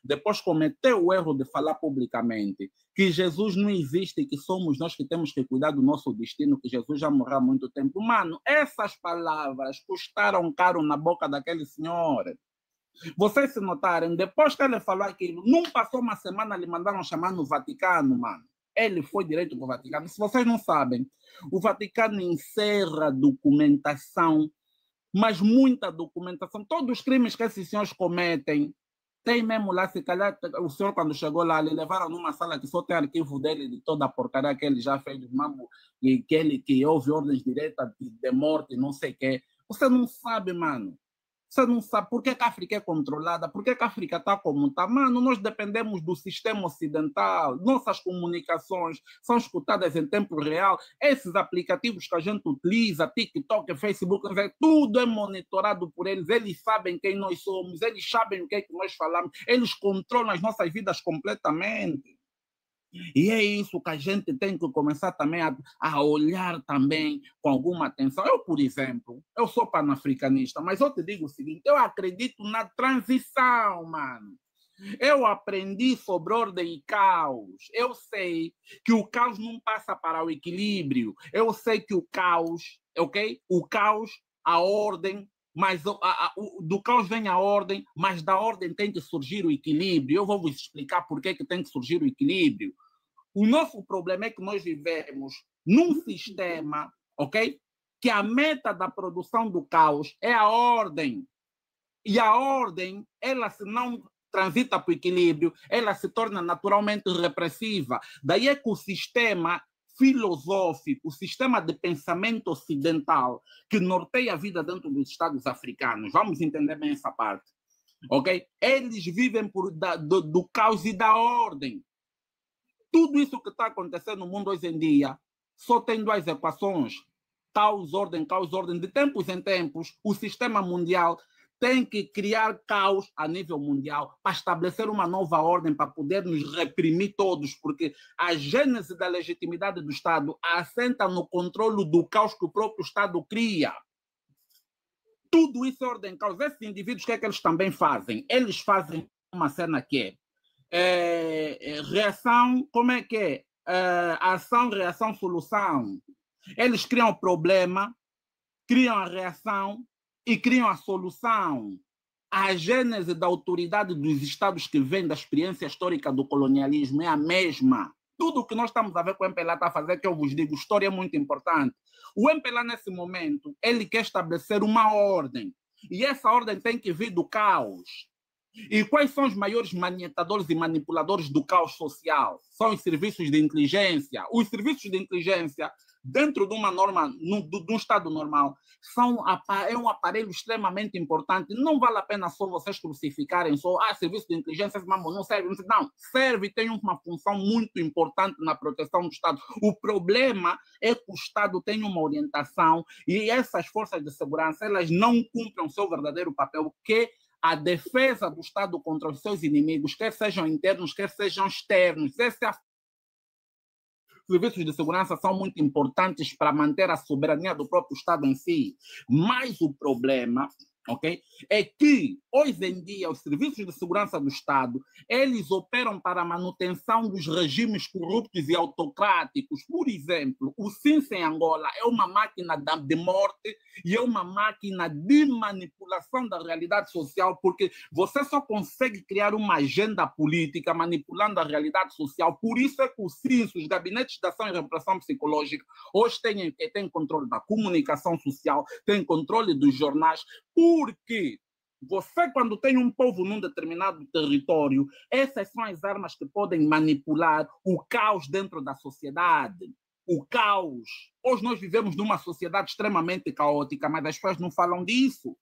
Depois cometeu o erro de falar publicamente que Jesus não existe e que somos nós que temos que cuidar do nosso destino, que Jesus já morreu há muito tempo. Mano, essas palavras custaram caro na boca daquele senhor. Vocês se notarem, depois que ele falou aquilo, não passou uma semana, lhe mandaram chamar no Vaticano, mano. Ele foi direto para o Vaticano. Se vocês não sabem, o Vaticano encerra documentação, mas muita documentação. Todos os crimes que esses senhores cometem, tem mesmo lá, se calhar, o senhor quando chegou lá, lhe levaram numa sala que só tem arquivo dele, de toda a porcaria que ele já fez, que houve ordens diretas de morte, não sei o quê. Você não sabe, mano. Você não sabe por que a África é controlada, por que a África está como está. Mano, nós dependemos do sistema ocidental, nossas comunicações são escutadas em tempo real, esses aplicativos que a gente utiliza, TikTok, Facebook, tudo é monitorado por eles, eles sabem quem nós somos, eles sabem o que é que nós falamos, eles controlam as nossas vidas completamente. E é isso que a gente tem que começar também a olhar também com alguma atenção. Eu, por exemplo, eu sou panafricanista, mas eu te digo o seguinte, eu acredito na transição, mano. Eu aprendi sobre ordem e caos. Eu sei que o caos não passa para o equilíbrio. Eu sei que o caos, ok? O caos, a ordem, mas do caos vem a ordem, mas da ordem tem que surgir o equilíbrio. Eu vou vos explicar por que tem que surgir o equilíbrio. O nosso problema é que nós vivemos num sistema, ok? Que a meta da produção do caos é a ordem. E a ordem, ela se não transita para o equilíbrio, ela se torna naturalmente repressiva. Daí é que o sistema filosófico, o sistema de pensamento ocidental que norteia a vida dentro dos Estados africanos, vamos entender bem essa parte, ok? Eles vivem do caos e da ordem. Tudo isso que está acontecendo no mundo hoje em dia só tem 2 equações, caos, ordem. De tempos em tempos, o sistema mundial tem que criar caos a nível mundial para estabelecer uma nova ordem, para poder nos reprimir todos, porque a gênese da legitimidade do Estado assenta no controle do caos que o próprio Estado cria. Tudo isso é ordem, caos. Esses indivíduos, o que é que eles também fazem? Eles fazem uma cena que reação, como é que é? Ação, reação, solução. Eles criam o problema, criam a reação e criam a solução. A gênese da autoridade dos Estados que vem da experiência histórica do colonialismo é a mesma. Tudo o que nós estamos a ver que o MPLA está a fazer, que eu vos digo, história é muito importante. O MPLA, nesse momento, ele quer estabelecer uma ordem. E essa ordem tem que vir do caos. E quais são os maiores manietadores e manipuladores do caos social? São os serviços de inteligência. Os serviços de inteligência, dentro de uma norma, de um Estado normal, é um aparelho extremamente importante. Não vale a pena só vocês crucificarem serviço de inteligência, não serve. Não, serve e tem uma função muito importante na proteção do Estado. O problema é que o Estado tem uma orientação e essas forças de segurança, elas não cumprem o seu verdadeiro papel, que a defesa do Estado contra os seus inimigos, quer sejam internos, quer sejam externos. Os serviços de segurança são muito importantes para manter a soberania do próprio Estado em si. Mas o problema, okay, é que, hoje em dia, os serviços de segurança do Estado, eles operam para a manutenção dos regimes corruptos e autocráticos. Por exemplo, o SINS em Angola é uma máquina de morte e é uma máquina de manipulação da realidade social, porque você só consegue criar uma agenda política manipulando a realidade social. Por isso é que o SINS, os gabinetes de ação e repressão psicológica, hoje têm controle da comunicação social, têm controle dos jornais, porque você, quando tem um povo num determinado território, essas são as armas que podem manipular o caos dentro da sociedade. O caos. Hoje nós vivemos numa sociedade extremamente caótica, mas as pessoas não falam disso.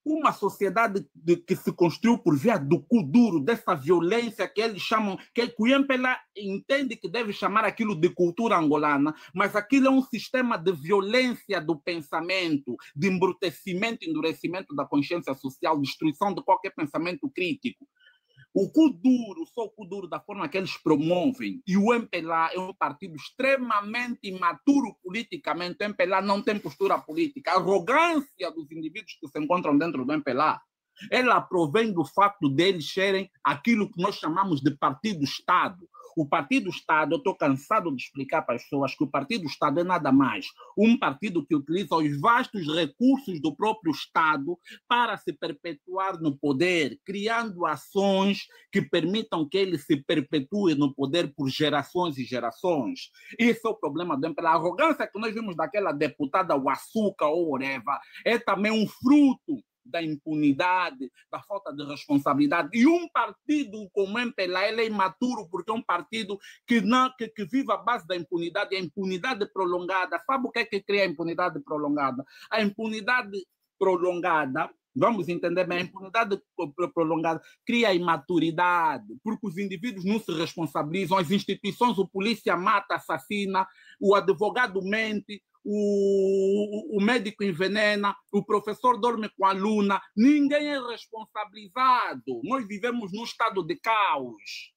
Uma sociedade que se construiu por via do cu duro, dessa violência que eles chamam, que o MPLA entende que deve chamar aquilo de cultura angolana, mas aquilo é um sistema de violência do pensamento, de embrutecimento, endurecimento da consciência social, destruição de qualquer pensamento crítico. O cu duro, só o cu duro da forma que eles promovem, e o MPLA é um partido extremamente imaturo politicamente. O MPLA não tem postura política. A arrogância dos indivíduos que se encontram dentro do MPLA, ela provém do facto deles serem aquilo que nós chamamos de partido-Estado. O partido-Estado, eu estou cansado de explicar para as pessoas que o partido-Estado é nada mais um partido que utiliza os vastos recursos do próprio Estado para se perpetuar no poder, criando ações que permitam que ele se perpetue no poder por gerações e gerações. Esse é o problema do MPLA. A arrogância que nós vimos daquela deputada Huaçuca ou Oreva é também um fruto da impunidade, da falta de responsabilidade. E um partido como o MPLA, ele é imaturo porque é um partido que vive à base da impunidade, e a impunidade prolongada. Sabe o que é que cria a impunidade prolongada? A impunidade prolongada, vamos entender bem, a impunidade prolongada cria a imaturidade, porque os indivíduos não se responsabilizam, as instituições, o polícia mata, assassina, o advogado mente, o médico envenena, o professor dorme com a aluna, ninguém é responsabilizado. Nós vivemos num estado de caos.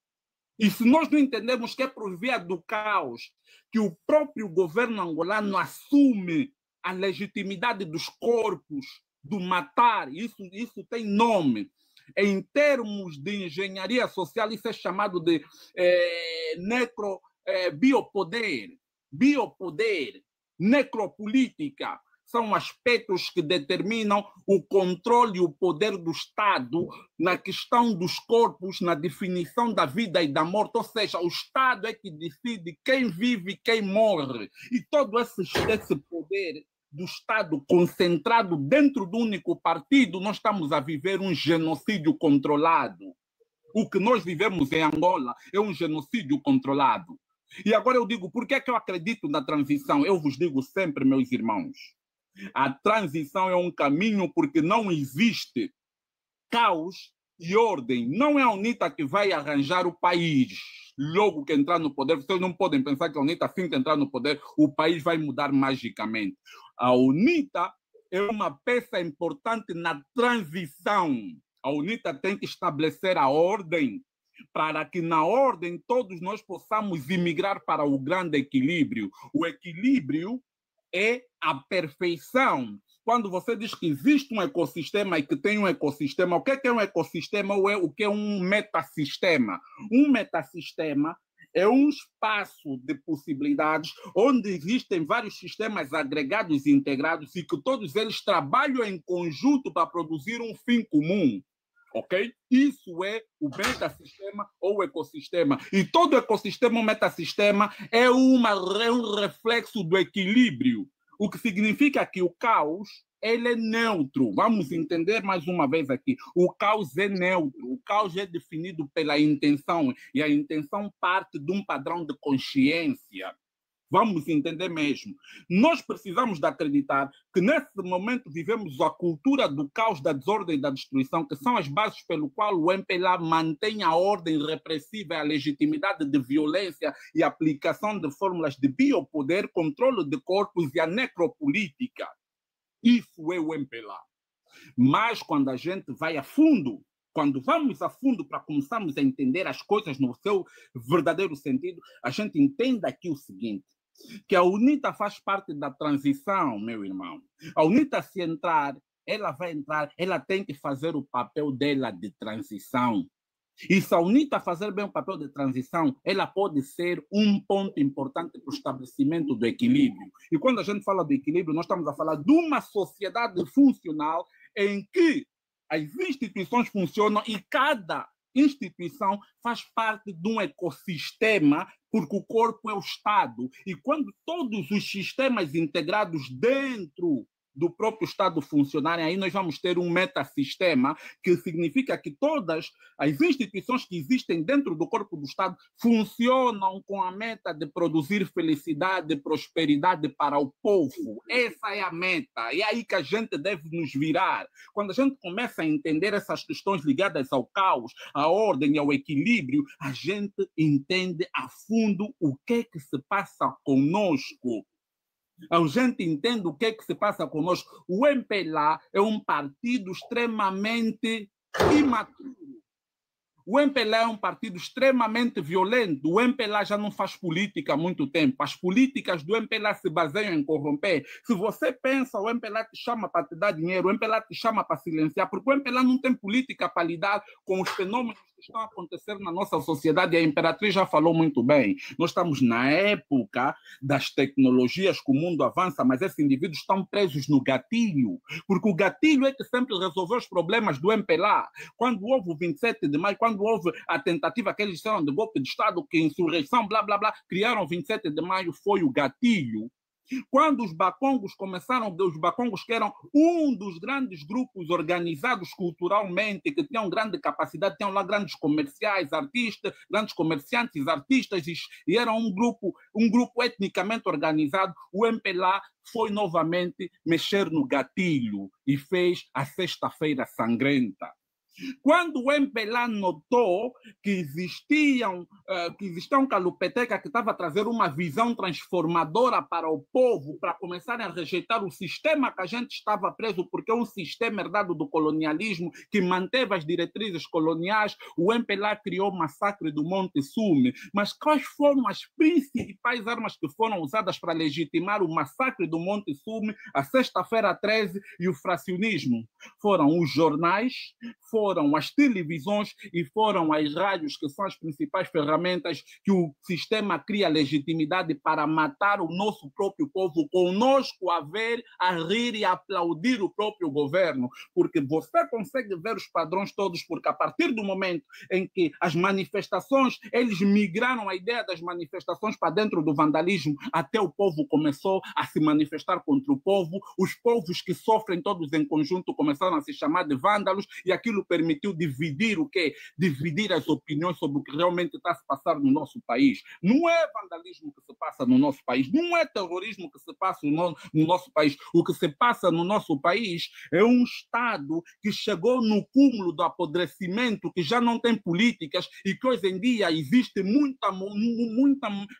E se nós não entendemos que é por via do caos que o próprio governo angolano assume a legitimidade dos corpos, do matar, isso tem nome. Em termos de engenharia social, isso é chamado de biopoder. Biopoder. Necropolítica são aspectos que determinam o controle e o poder do Estado na questão dos corpos, na definição da vida e da morte. Ou seja, o Estado é que decide quem vive e quem morre. E todo esse poder do Estado concentrado dentro do único partido, nós estamos a viver um genocídio controlado. O que nós vivemos em Angola é um genocídio controlado. E agora eu digo, por que é que eu acredito na transição? Eu vos digo sempre, meus irmãos, a transição é um caminho porque não existe caos e ordem. Não é a UNITA que vai arranjar o país logo que entrar no poder. Vocês não podem pensar que a UNITA, assim que entrar no poder, o país vai mudar magicamente. A UNITA é uma peça importante na transição. A UNITA tem que estabelecer a ordem, para que na ordem todos nós possamos imigrar para o grande equilíbrio. O equilíbrio é a perfeição. Quando você diz que existe um ecossistema e que tem um ecossistema, o que é um ecossistema ou o que é um metassistema? Um metassistema é um espaço de possibilidades onde existem vários sistemas agregados e integrados e que todos eles trabalham em conjunto para produzir um fim comum. Ok? Isso é o metassistema ou o ecossistema. E todo ecossistema ou metassistema é um reflexo do equilíbrio. O que significa que o caos ele é neutro. Vamos entender mais uma vez aqui. O caos é neutro. O caos é definido pela intenção. E a intenção parte de um padrão de consciência. Vamos entender mesmo. Nós precisamos de acreditar que nesse momento vivemos a cultura do caos, da desordem e da destruição, que são as bases pelo qual o MPLA mantém a ordem repressiva, a legitimidade de violência e a aplicação de fórmulas de biopoder, controle de corpos e a necropolítica. Isso é o MPLA. Mas quando a gente vai a fundo, quando vamos a fundo para começarmos a entender as coisas no seu verdadeiro sentido, a gente entende aqui o seguinte, que a UNITA faz parte da transição, meu irmão. A UNITA, se entrar, ela vai entrar, ela tem que fazer o papel dela de transição. E se a UNITA fazer bem o papel de transição, ela pode ser um ponto importante para o estabelecimento do equilíbrio. E quando a gente fala do equilíbrio, nós estamos a falar de uma sociedade funcional em que as instituições funcionam e cada instituição faz parte de um ecossistema, porque o corpo é o Estado. E quando todos os sistemas integrados dentro do próprio Estado funcionarem, aí nós vamos ter um metassistema, que significa que todas as instituições que existem dentro do corpo do Estado funcionam com a meta de produzir felicidade e prosperidade para o povo. Essa é a meta. E é aí que a gente deve nos virar. Quando a gente começa a entender essas questões ligadas ao caos, à ordem e ao equilíbrio, a gente entende a fundo o que se passa conosco. A gente entende o que se passa conosco. O MPLA é um partido extremamente imaturo. O MPLA é um partido extremamente violento. O MPLA já não faz política há muito tempo. As políticas do MPLA se baseiam em corromper. Se você pensa, o MPLA te chama para te dar dinheiro, o MPLA te chama para silenciar, porque o MPLA não tem política para lidar com os fenômenos que estão a acontecer na nossa sociedade. E a Imperatriz já falou muito bem. Nós estamos na época das tecnologias que o mundo avança, mas esses indivíduos estão presos no gatilho, porque o gatilho é que sempre resolveu os problemas do MPLA. Quando houve o 27 de maio, quando houve a tentativa que eles fizeram de golpe de Estado, que insurreição, blá, blá, blá, criaram 27 de maio, foi o gatilho. Quando os bacongos começaram, os bacongos que eram um dos grandes grupos organizados culturalmente, que tinham grande capacidade, tinham lá grandes comerciais, artistas, grandes comerciantes, artistas, e era um grupo etnicamente organizado, o MPLA foi novamente mexer no gatilho e fez a Sexta-feira Sangrenta. Quando o MPLA notou que existia um calupeteca que estava a trazer uma visão transformadora para o povo, para começarem a rejeitar o sistema que a gente estava preso, porque é um sistema herdado do colonialismo que manteve as diretrizes coloniais, o MPLA criou o massacre do Monte Sume. Mas quais foram as principais armas que foram usadas para legitimar o massacre do Monte Sume, a Sexta-feira 13 e o fracionismo? Foram os jornais, foram as televisões e foram as rádios, que são as principais ferramentas que o sistema cria legitimidade para matar o nosso próprio povo, conosco a ver, a rir e a aplaudir o próprio governo. Porque você consegue ver os padrões todos, porque a partir do momento em que as manifestações, eles migraram a ideia das manifestações para dentro do vandalismo, até o povo começou a se manifestar contra o povo, os povos que sofrem todos em conjunto começaram a se chamar de vândalos, e aquilo permitiu dividir o quê? Dividir as opiniões sobre o que realmente está a se passar no nosso país. Não é vandalismo que se passa no nosso país, não é terrorismo que se passa no nosso país. O que se passa no nosso país é um Estado que chegou no cúmulo do apodrecimento, que já não tem políticas e que hoje em dia existe muita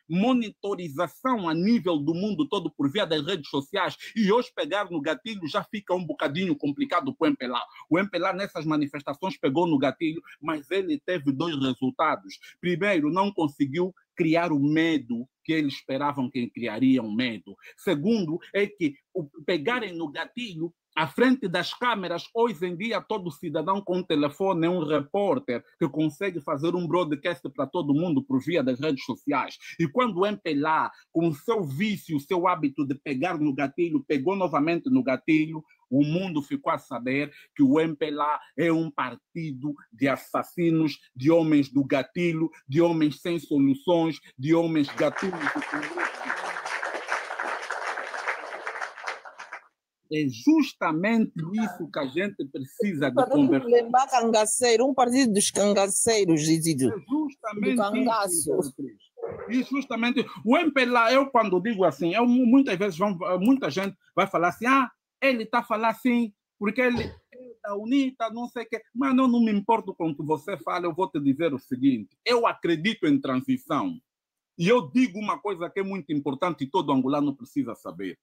monitorização a nível do mundo todo por via das redes sociais, e hoje pegar no gatilho já fica um bocadinho complicado para o MPLA. O MPLA nessas manifestações pegou no gatilho, mas ele teve dois resultados. Primeiro, não conseguiu criar o medo que eles esperavam que criariam medo. Segundo, é que pegarem no gatilho à frente das câmeras. Hoje em dia, todo cidadão com telefone é um repórter que consegue fazer um broadcast para todo mundo por via das redes sociais. E quando o MPLA, com o seu vício, o seu hábito de pegar no gatilho, pegou novamente no gatilho, o mundo ficou a saber que o MPLA é um partido de assassinos, de homens do gatilho, de homens sem soluções, de homens gatilhos. É justamente isso que a gente precisa de conversar. Lembrar cangaceiro, um partido dos cangaceiros, Zizidu. É justamente do cangaço. E justamente o MPLA, eu quando digo assim, muitas vezes muita gente vai falar assim, ele está a falar assim, porque ele é da UNITA, não sei o quê. Mas eu não me importo com o que você fala, eu vou te dizer o seguinte, eu acredito em transição. E eu digo uma coisa que é muito importante e todo angolano precisa saber.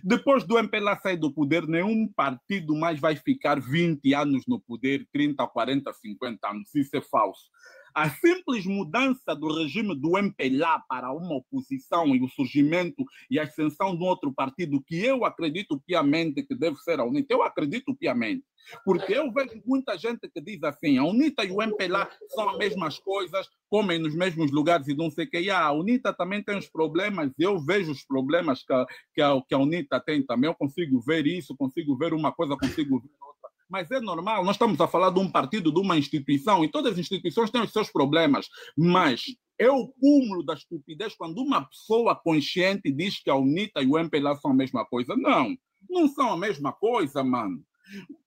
Depois do MPLA sair do poder, nenhum partido mais vai ficar 20 anos no poder, 30, 40, 50 anos. Isso é falso. A simples mudança do regime do MPLA para uma oposição e o surgimento e a ascensão de um outro partido que eu acredito piamente que deve ser a UNITA, eu acredito piamente, porque eu vejo muita gente que diz assim, a UNITA e o MPLA são as mesmas coisas, comem nos mesmos lugares e não sei o que. E a UNITA também tem os problemas, eu vejo os problemas que a UNITA tem também, eu consigo ver isso, consigo ver uma coisa, consigo ver outra. Mas é normal, nós estamos a falar de um partido, de uma instituição, e todas as instituições têm os seus problemas, mas é o cúmulo da estupidez quando uma pessoa consciente diz que a UNITA e o MPLA são a mesma coisa. Não, não são a mesma coisa, mano.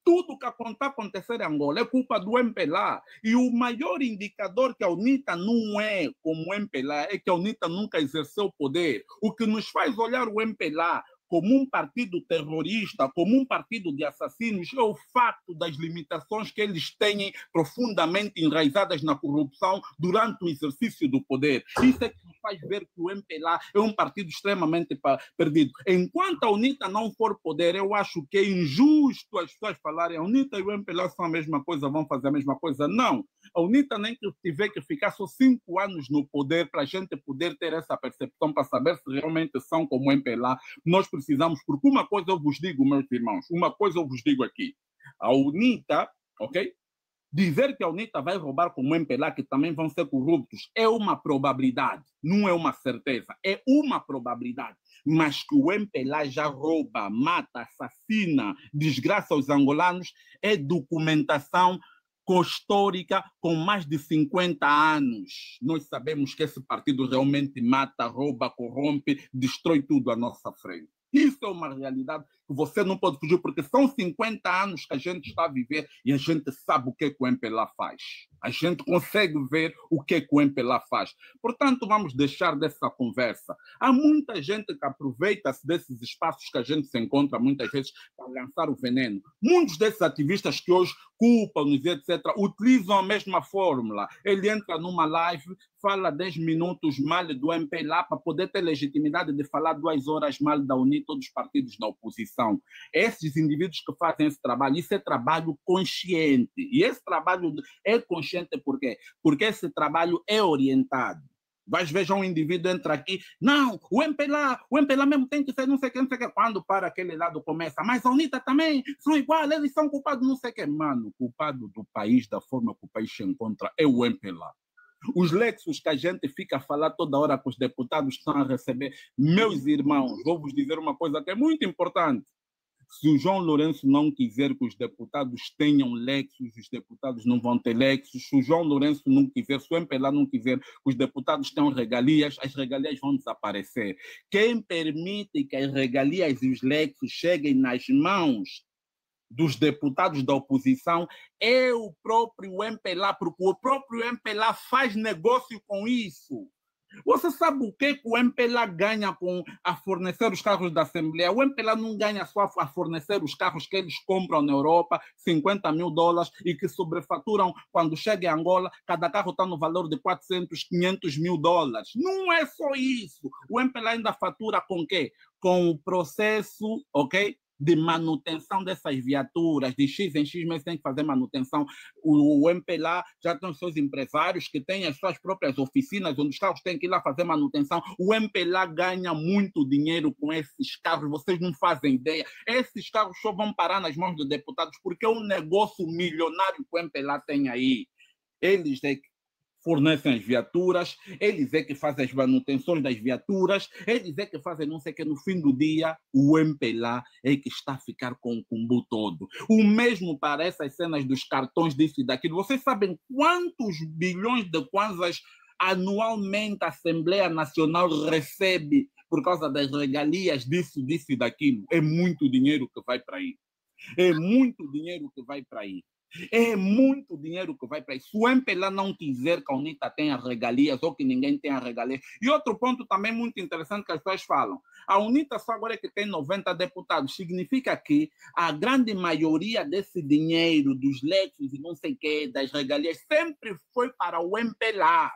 Tudo que está acontecendo em Angola é culpa do MPLA. E o maior indicador que a UNITA não é como o MPLA é que a UNITA nunca exerceu poder. O que nos faz olhar o MPLA como um partido terrorista, como um partido de assassinos, é o fato das limitações que eles têm profundamente enraizadas na corrupção durante o exercício do poder. Isso é que nos faz ver que o MPLA é um partido extremamente perdido. Enquanto a UNITA não for poder, eu acho que é injusto as pessoas falarem a UNITA e o MPLA são a mesma coisa, vão fazer a mesma coisa. Não. A UNITA nem que tiver que ficar só 5 anos no poder para a gente poder ter essa percepção, para saber se realmente são como o MPLA. Nós precisamos, porque uma coisa eu vos digo, meus irmãos, uma coisa eu vos digo aqui. A UNITA, ok? Dizer que a UNITA vai roubar como o MPLA, que também vão ser corruptos, é uma probabilidade, não é uma certeza, é uma probabilidade. Mas que o MPLA já rouba, mata, assassina, desgraça os angolanos, é documentação histórica com mais de 50 anos. Nós sabemos que esse partido realmente mata, rouba, corrompe, destrói tudo à nossa frente. Isso é uma realidade que você não pode fugir, porque são 50 anos que a gente está a viver e a gente sabe o que o MPLA faz. A gente consegue ver o que o MPLA faz. Portanto, vamos deixar dessa conversa. Há muita gente que aproveita-se desses espaços que a gente se encontra muitas vezes para lançar o veneno. Muitos desses ativistas que hoje culpam-nos, etc., utilizam a mesma fórmula. Ele entra numa live, fala 10 minutos mal do MPLA para poder ter legitimidade de falar 2 horas mal da UNITA ou dos partidos da oposição. Esses indivíduos que fazem esse trabalho, isso é trabalho consciente. E esse trabalho é consciente por quê? Porque esse trabalho é orientado. Vais ver um indivíduo entra aqui, não, o MPLA mesmo tem que ser não sei o que, não sei o que. Quando para aquele lado começa, mas a UNITA também são iguais, eles são culpados, não sei o que. Mano, o culpado do país, da forma que o país se encontra, é o MPLA. Os lexos que a gente fica a falar toda hora que os deputados estão a receber, meus irmãos, vou vos dizer uma coisa que é muito importante. Se o João Lourenço não quiser que os deputados tenham lexos, os deputados não vão ter lexos. Se o João Lourenço não quiser, se o MPLA não quiser que os deputados tenham regalias, as regalias vão desaparecer. Quem permite que as regalias e os lexos cheguem nas mãos dos deputados da oposição é o próprio MPLA, porque o próprio MPLA faz negócio com isso. Você sabe o que o MPLA ganha com a fornecer os carros da Assembleia? O MPLA não ganha só a fornecer os carros que eles compram na Europa, $50 mil, e que sobrefaturam quando chega em Angola, cada carro está no valor de 400, 500 mil dólares. Não é só isso. O MPLA ainda fatura com o quê? Com o processo, ok? De manutenção dessas viaturas, de X em X meses tem que fazer manutenção. O MPLA já tem os seus empresários que têm as suas próprias oficinas onde os carros têm que ir lá fazer manutenção. O MPLA ganha muito dinheiro com esses carros, vocês não fazem ideia. Esses carros só vão parar nas mãos dos deputados porque é um negócio milionário que o MPLA tem aí. Eles é que fornecem as viaturas, eles é que fazem as manutenções das viaturas, eles é que fazem não sei o que. No fim do dia, o MPLA é que está a ficar com o cumbu todo. O mesmo para essas cenas dos cartões disso e daquilo. Vocês sabem quantos bilhões de kwanzas anualmente a Assembleia Nacional recebe por causa das regalias disso e daquilo? É muito dinheiro que vai para aí. É muito dinheiro que vai para aí. É muito dinheiro que vai para isso. Se o MPLA não quiser que a UNITA tenha regalias ou que ninguém tenha regalias. E outro ponto também muito interessante que as pessoas falam. A UNITA só agora é que tem 90 deputados. Significa que a grande maioria desse dinheiro, dos leques e não sei o quê, das regalias, sempre foi para o MPLA.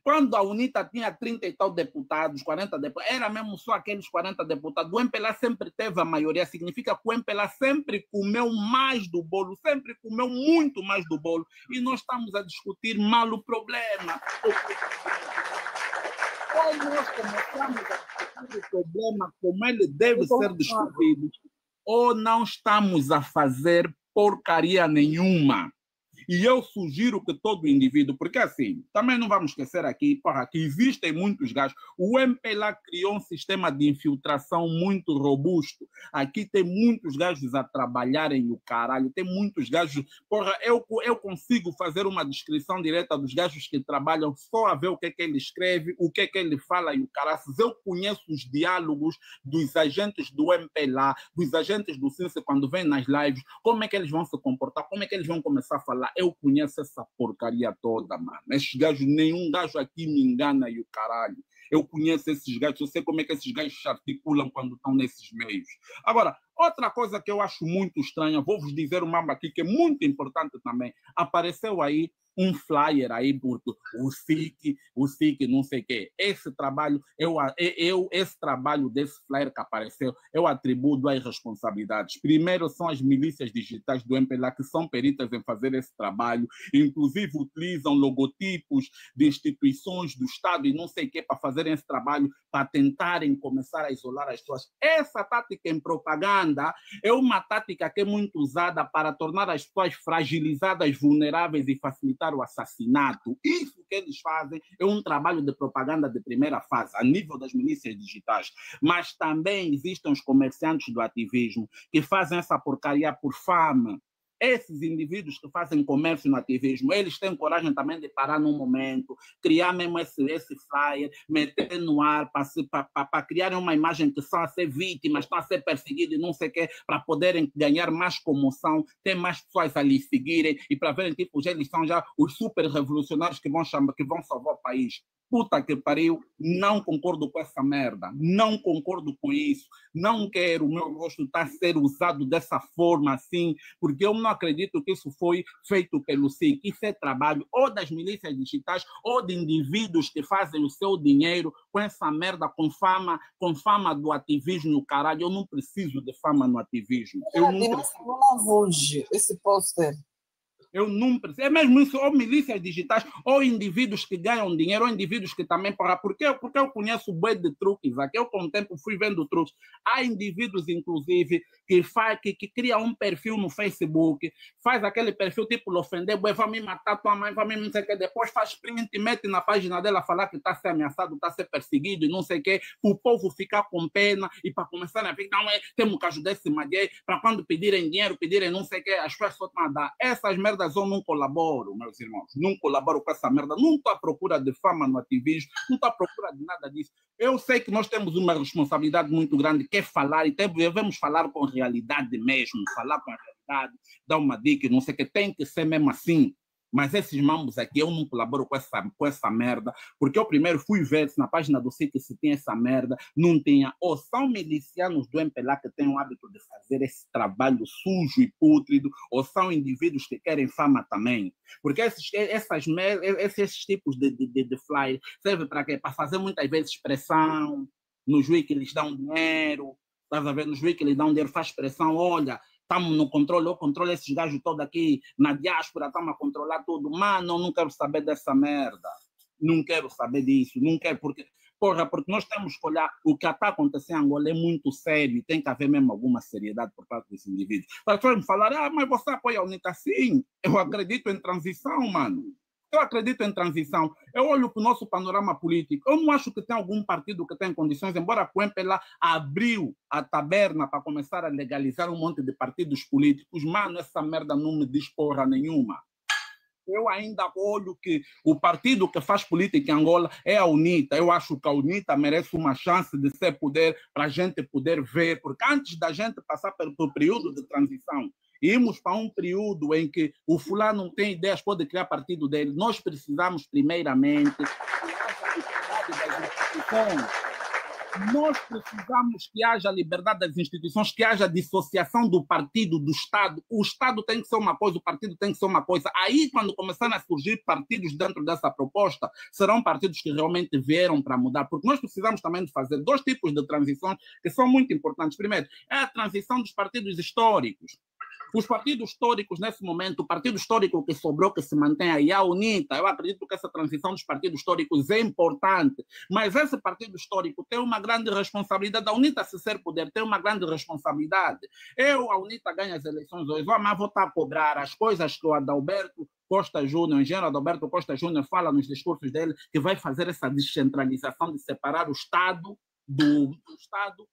Quando a UNITA tinha 30 e tal deputados, 40 deputados, era mesmo só aqueles 40 deputados. O MPLA sempre teve a maioria, significa que o MPLA sempre comeu mais do bolo, sempre comeu muito mais do bolo. E nós estamos a discutir mal o problema. Quando nós começamos a discutir o problema, como ele deve ser discutido, ou não estamos a fazer porcaria nenhuma. E eu sugiro que todo indivíduo, porque assim, também não vamos esquecer aqui, porra, que existem muitos gajos. O MPLA criou um sistema de infiltração muito robusto. Aqui tem muitos gajos a trabalharem o caralho, tem muitos gajos. Porra, eu consigo fazer uma descrição direta dos gajos que trabalham só a ver o que é que ele escreve, o que é que ele fala e o caraças. Eu conheço os diálogos dos agentes do MPLA, dos agentes do CINSE quando vêm nas lives, como é que eles vão se comportar, como é que eles vão começar a falar. Eu conheço essa porcaria toda, mano. Esses gajos, nenhum gajo aqui me engana e o caralho. Eu conheço esses gajos, eu sei como é que esses gajos se articulam quando estão nesses meios. Agora, outra coisa que eu acho muito estranha, vou-vos dizer uma aqui que é muito importante também. Apareceu aí um flyer aí, porque o SIC, não sei o quê. Esse trabalho, esse trabalho desse flyer que apareceu, eu atribuo duas responsabilidades. Primeiro, são as milícias digitais do MPLA, que são peritas em fazer esse trabalho, inclusive utilizam logotipos de instituições do Estado e não sei o quê para fazerem esse trabalho, para tentarem começar a isolar as pessoas. Essa tática em propaganda é uma tática que é muito usada para tornar as pessoas fragilizadas, vulneráveis e facilitar o assassinato. Isso que eles fazem é um trabalho de propaganda de primeira fase, a nível das milícias digitais. Mas também existem os comerciantes do ativismo que fazem essa porcaria por fama. Esses indivíduos que fazem comércio no ativismo, eles têm coragem também de parar num momento, criar mesmo esse flyer, meter no ar para criarem uma imagem que são a ser vítimas, estão a ser perseguidos e não sei o quê, para poderem ganhar mais comoção, ter mais pessoas a lhe seguirem e para verem que eles são já os super revolucionários que vão salvar o país. Puta que pariu, não concordo com essa merda, não concordo com isso, não quero o meu rosto estar a ser usado dessa forma assim, porque eu não acredito que isso foi feito pelo SIC. Isso é trabalho ou das milícias digitais ou de indivíduos que fazem o seu dinheiro com essa merda, com fama do ativismo, o caralho. Eu não preciso de fama no ativismo. Eu não preciso. Esse pôster. Eu não preciso. É mesmo isso, ou milícias digitais, ou indivíduos que ganham dinheiro, ou indivíduos que também... Porque eu conheço bué de truques aqui. Eu, com o tempo, fui vendo truques. Há indivíduos, inclusive, que criam um perfil no Facebook, faz aquele perfil tipo, lhe ofender, vai me matar tua mãe, vai me não sei o que, depois faz print e mete na página dela falar que está a ser ameaçado, está a ser perseguido e não sei o que, para o povo ficar com pena e para começar a ver, não, temos que ajudar esse maguei, para quando pedirem dinheiro, pedirem não sei o que, as pessoas só estão a dar. Essas merdas eu não colaboro, meus irmãos, não colaboro com essa merda, não estou à procura de fama no ativismo, não estou à procura de nada disso. Eu sei que nós temos uma responsabilidade muito grande, que é falar, e devemos falar com realidade mesmo, falar com a realidade, dar uma dica, não sei o que, tem que ser mesmo assim. Mas esses mambos aqui, eu não colaboro com essa merda, porque eu primeiro fui ver se na página do sítio se tinha essa merda, não tinha. Ou são milicianos do MPLA que têm o hábito de fazer esse trabalho sujo e pútrido, ou são indivíduos que querem fama também. Porque esses tipos de flyer servem para quê? Para fazer muitas vezes pressão no juiz que lhes dão dinheiro, estás a ver? No juiz que lhes dão dinheiro, faz pressão, olha, estamos no controle, eu controlo esses gajos todos aqui na diáspora, estamos a controlar tudo. Mano, eu não quero saber dessa merda. Não quero saber disso. Não quero, porque nós temos que olhar o que está acontecendo em Angola é muito sério e tem que haver mesmo alguma seriedade por parte desses indivíduos. As pessoas me falarem, mas você apoia a UNITA? Sim, eu acredito em transição, mano. Eu acredito em transição. Eu olho para o nosso panorama político. Eu não acho que tem algum partido que tem condições, embora o MPLA abriu a taberna para começar a legalizar um monte de partidos políticos. Mano, essa merda não me diz porra nenhuma. Eu ainda olho que o partido que faz política em Angola é a UNITA. Eu acho que a UNITA merece uma chance de ser poder para a gente poder ver, porque antes da gente passar pelo período de transição, irmos para um período em que o fulano não tem ideias, pode criar partido dele, nós precisamos primeiramente das instituições. Nós precisamos que haja liberdade das instituições, que haja dissociação do partido, do Estado. O Estado tem que ser uma coisa, o partido tem que ser uma coisa. Aí, quando começarem a surgir partidos dentro dessa proposta, serão partidos que realmente vieram para mudar, porque nós precisamos também de fazer 2 tipos de transições que são muito importantes. Primeiro, é a transição dos partidos históricos. Os partidos históricos, nesse momento, o partido histórico que sobrou, que se mantém aí, a UNITA, eu acredito que essa transição dos partidos históricos é importante, mas esse partido histórico tem uma grande responsabilidade. A UNITA, se ser poder, tem uma grande responsabilidade. A UNITA ganha as eleições hoje, mas vou estar a cobrar as coisas que o Adalberto Costa Júnior, o engenheiro Adalberto Costa Júnior, fala nos discursos dele, que vai fazer essa descentralização de separar o Estado do Estado,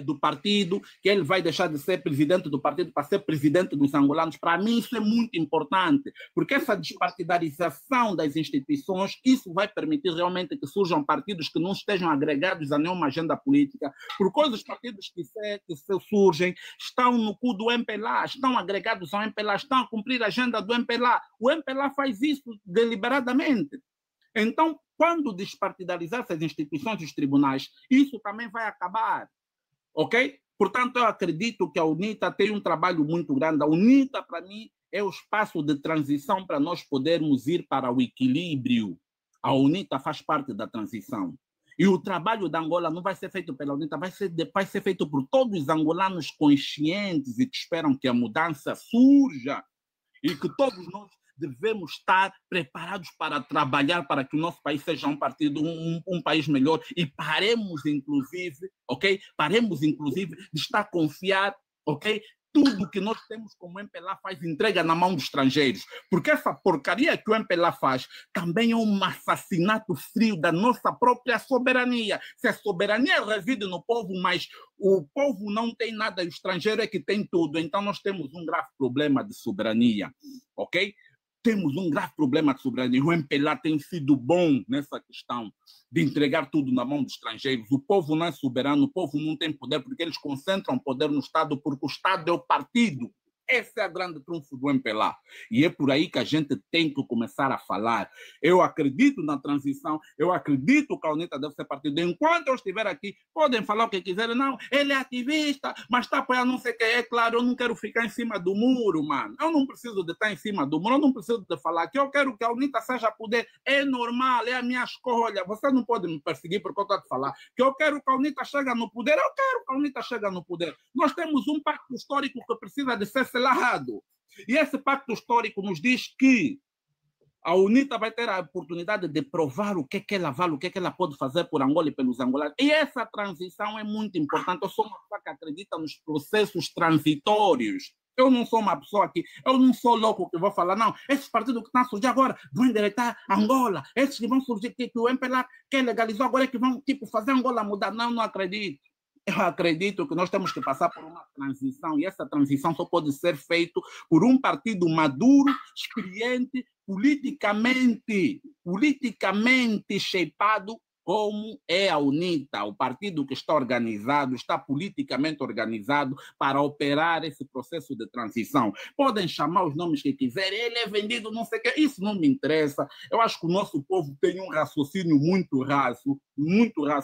do partido, que ele vai deixar de ser presidente do partido para ser presidente dos angolanos. Para mim isso é muito importante, porque essa despartidarização das instituições, isso vai permitir realmente que surjam partidos que não estejam agregados a nenhuma agenda política, porque os partidos que surgem estão no cu do MPLA, estão agregados ao MPLA, estão a cumprir a agenda do MPLA. O MPLA faz isso deliberadamente. Então, quando despartidarizar essas instituições dos tribunais, isso também vai acabar. Ok? Portanto, eu acredito que a UNITA tem um trabalho muito grande. A UNITA, para mim, é o espaço de transição para nós podermos ir para o equilíbrio. A UNITA faz parte da transição. E o trabalho da Angola não vai ser feito pela UNITA, vai ser feito por todos os angolanos conscientes e que esperam que a mudança surja e que todos nós devemos estar preparados para trabalhar para que o nosso país seja um país melhor e paremos, inclusive, ok? Paremos, inclusive, de estar a confiar, ok? Tudo que nós temos como MPLA faz entrega na mão dos estrangeiros, porque essa porcaria que o MPLA faz também é um assassinato frio da nossa própria soberania. Se a soberania reside no povo, mas o povo não tem nada, o estrangeiro é que tem tudo, então nós temos um grave problema de soberania, ok? Temos um grave problema de soberania. O MPLA tem sido bom nessa questão de entregar tudo na mão dos estrangeiros. O povo não é soberano, o povo não tem poder, porque eles concentram poder no Estado, porque o Estado é o partido. Esse é o grande trunfo do MPLA. E é por aí que a gente tem que começar a falar. Eu acredito na transição, eu acredito que a UNITA deve ser partido. Enquanto eu estiver aqui, podem falar o que quiserem. Não, ele é ativista, mas está apoiando não sei o que. É claro, eu não quero ficar em cima do muro, mano. Eu não preciso de estar em cima do muro, eu não preciso de falar que eu quero que a UNITA seja poder. É normal, é a minha escolha. Você não pode me perseguir porque eu estou a falar que eu quero que a UNITA chegue no poder. Eu quero que a UNITA chegue no poder. Nós temos um pacto histórico que precisa de ser selado. E esse pacto histórico nos diz que a UNITA vai ter a oportunidade de provar o que ela vale, o que ela pode fazer por Angola e pelos angolanos. E essa transição é muito importante. Eu sou uma pessoa que acredita nos processos transitórios. Eu não sou uma pessoa que... Eu não sou louco que vou falar, não, esses partidos que estão a surgir agora vão endireitar Angola. Esses que vão surgir, que o MPLA quer legalizar agora, é que vão fazer Angola mudar. Não, não acredito. Eu acredito que nós temos que passar por uma transição, e essa transição só pode ser feita por um partido maduro, experiente, politicamente shapeado, como é a UNITA, o partido que está organizado, está politicamente organizado para operar esse processo de transição. Podem chamar os nomes que quiserem, ele é vendido, não sei o que, isso não me interessa. Eu acho que o nosso povo tem um raciocínio muito raso,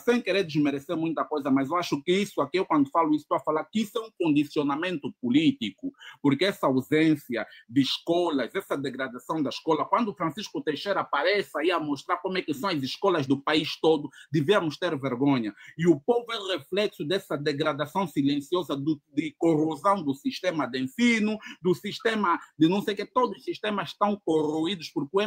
sem querer desmerecer muita coisa, mas eu acho que isso aqui, eu quando falo isso, estou a falar que isso é um condicionamento político, porque essa ausência de escolas, essa degradação da escola, quando o Francisco Teixeira aparece aí a mostrar como é que são as escolas do país todo, devemos ter vergonha. E o povo é reflexo dessa degradação silenciosa de corrosão do sistema de ensino, do sistema de não sei o que, todos os sistemas estão corroídos, porque o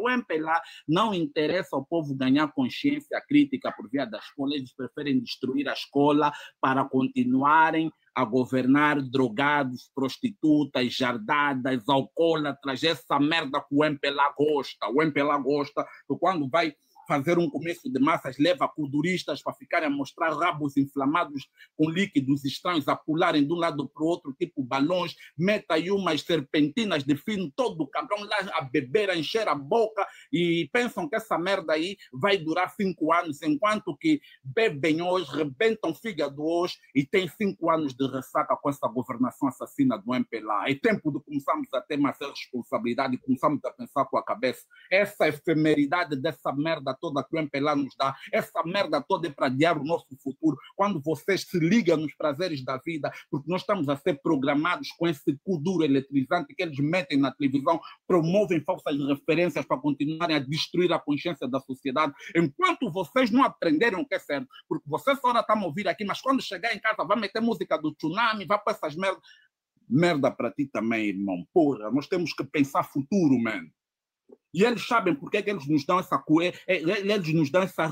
MPLA não interessa ao povo ganhar consciência crítica por via da escola, eles preferem destruir a escola para continuarem a governar drogados, prostitutas, jardadas, alcoólatras, essa merda que o MPLA gosta. O MPLA gosta que quando vai fazer um comércio de massas, leva culturistas para ficarem a mostrar rabos inflamados com líquidos estranhos, a pularem de um lado para o outro, tipo balões, meta aí umas serpentinas de fino, todo cabrão lá a beber, a encher a boca, e pensam que essa merda aí vai durar 5 anos, enquanto que bebem hoje, rebentam fígado hoje e tem 5 anos de ressaca com essa governação assassina do MPLA. É tempo de começarmos a ter mais responsabilidade e começarmos a pensar com a cabeça. Essa efemeridade dessa merda toda que o MPLA nos dá, essa merda toda é para adiar o nosso futuro, quando vocês se ligam nos prazeres da vida, porque nós estamos a ser programados com esse cu duro eletrizante que eles metem na televisão, promovem falsas referências para continuarem a destruir a consciência da sociedade, enquanto vocês não aprenderam o que é certo, porque vocês agora estão a ouvir aqui, mas quando chegar em casa vai meter música do Tsunami, vai para essas merdas. Merda para ti também, irmão. Porra, nós temos que pensar futuro, mano. E eles sabem porque é que eles nos dão eles nos dão essa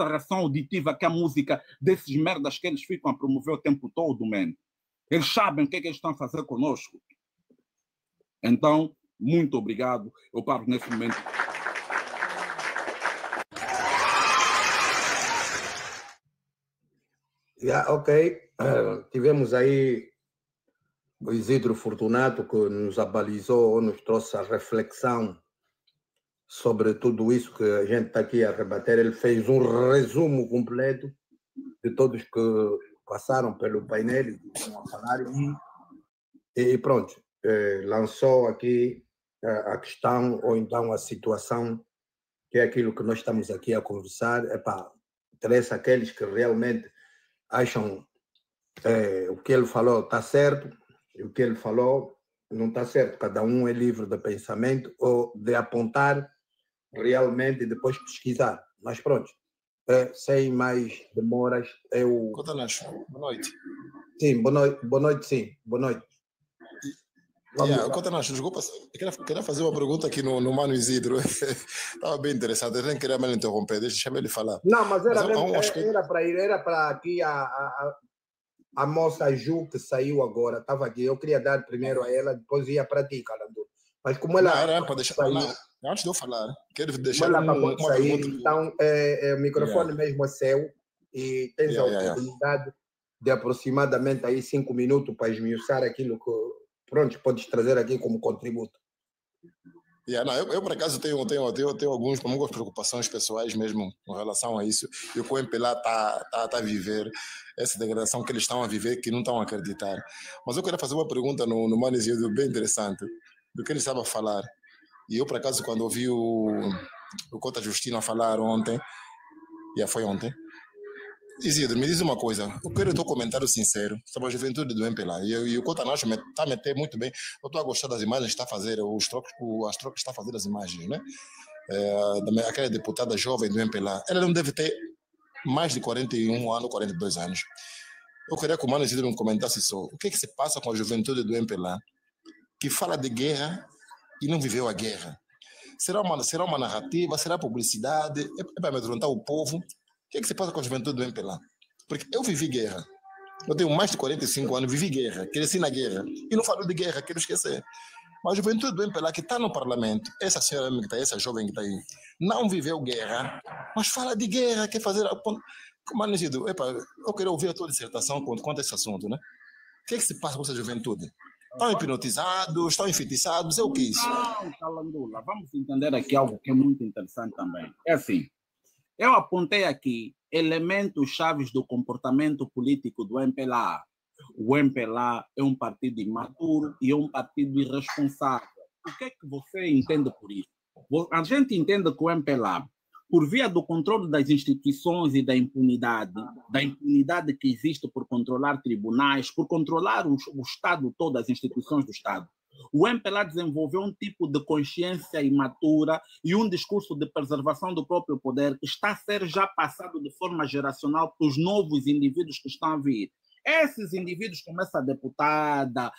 ração auditiva que é a música desses merdas que eles ficam a promover o tempo todo, mano. Eles sabem o que é que eles estão a fazer conosco. Então, muito obrigado. Eu paro nesse momento. Ok. Tivemos aí o Isidro Fortunato, que nos abalizou ou nos trouxe a reflexão sobre tudo isso que a gente está aqui a rebater. Ele fez um resumo completo de todos que passaram pelo painel e estão a falar e pronto, lançou aqui a questão ou então a situação, que é aquilo que nós estamos aqui a conversar. Interessa aqueles que realmente acham o que ele falou está certo e o que ele falou não está certo. Cada um é livre de pensamento ou de apontar realmente e depois pesquisar. Mas pronto, sem mais demoras, eu... Cotanacho, boa noite. Sim, boa noite, sim. Boa noite. Cotanacho, desculpa, eu queria fazer uma pergunta aqui no Mano Isidro. Estava bem interessado, eu nem queria me interromper, deixa ele falar. Não, mas era para aqui a moça Ju, que saiu agora, estava aqui. Eu queria dar primeiro a ela, depois ia para ti, Calandu. Mas como ela... Não, era para deixar... antes de eu falar, quero deixar uma sair, pergunta. então, o microfone mesmo é seu e tens a oportunidade de aproximadamente aí 5 minutos para esmiuçar aquilo que, pronto, podes trazer aqui como contributo. Não, eu por acaso tenho algumas preocupações pessoais mesmo com relação a isso, e o que o MPLA está a viver, essa degradação que eles estão a viver, que não estão a acreditar. Mas eu queria fazer uma pergunta no Mano Isidro bem interessante, do que ele estava a falar. E eu, por acaso, quando ouvi o Cota Justino a falar ontem, foi ontem, Isidro, me diz uma coisa, eu quero o teu comentário sincero sobre a juventude do MPLA. E o Cotanacho está a meter muito bem. Eu estou a gostar das imagens que está a fazer, as trocas que está a fazer das imagens, né? Aquela deputada jovem do MPLA, ela não deve ter mais de 41 anos, 42 anos. Eu queria que o Mano Isidro me comentasse só o que se passa com a juventude do MPLA, que fala de guerra e não viveu a guerra. Será uma narrativa? Será publicidade? É para amedrontar o povo? O que se passa com a juventude do MPLA? Porque eu vivi guerra. Eu tenho mais de 45 anos, vivi guerra, cresci na guerra. E não falo de guerra, quero esquecer. Mas a juventude do MPLA que está no parlamento, essa senhora que está aí, essa jovem que está aí, não viveu guerra, mas fala de guerra, quer fazer... Mano Isidro, eu quero ouvir a tua dissertação quanto a esse assunto, né? O que se passa com essa juventude? Estão hipnotizados, estão enfeitiçados, é o que é isso? Não, Calandula, vamos entender aqui algo que é muito interessante também. É assim, eu apontei aqui elementos chaves do comportamento político do MPLA. O MPLA é um partido imaturo e é um partido irresponsável. O que é que você entende por isso? A gente entende que o MPLA, por via do controle das instituições e da impunidade que existe por controlar tribunais, por controlar o Estado todo, as instituições do Estado, o MPLA desenvolveu um tipo de consciência imatura e um discurso de preservação do próprio poder que está a ser já passado de forma geracional para os novos indivíduos que estão a vir. Esses indivíduos como essa deputada,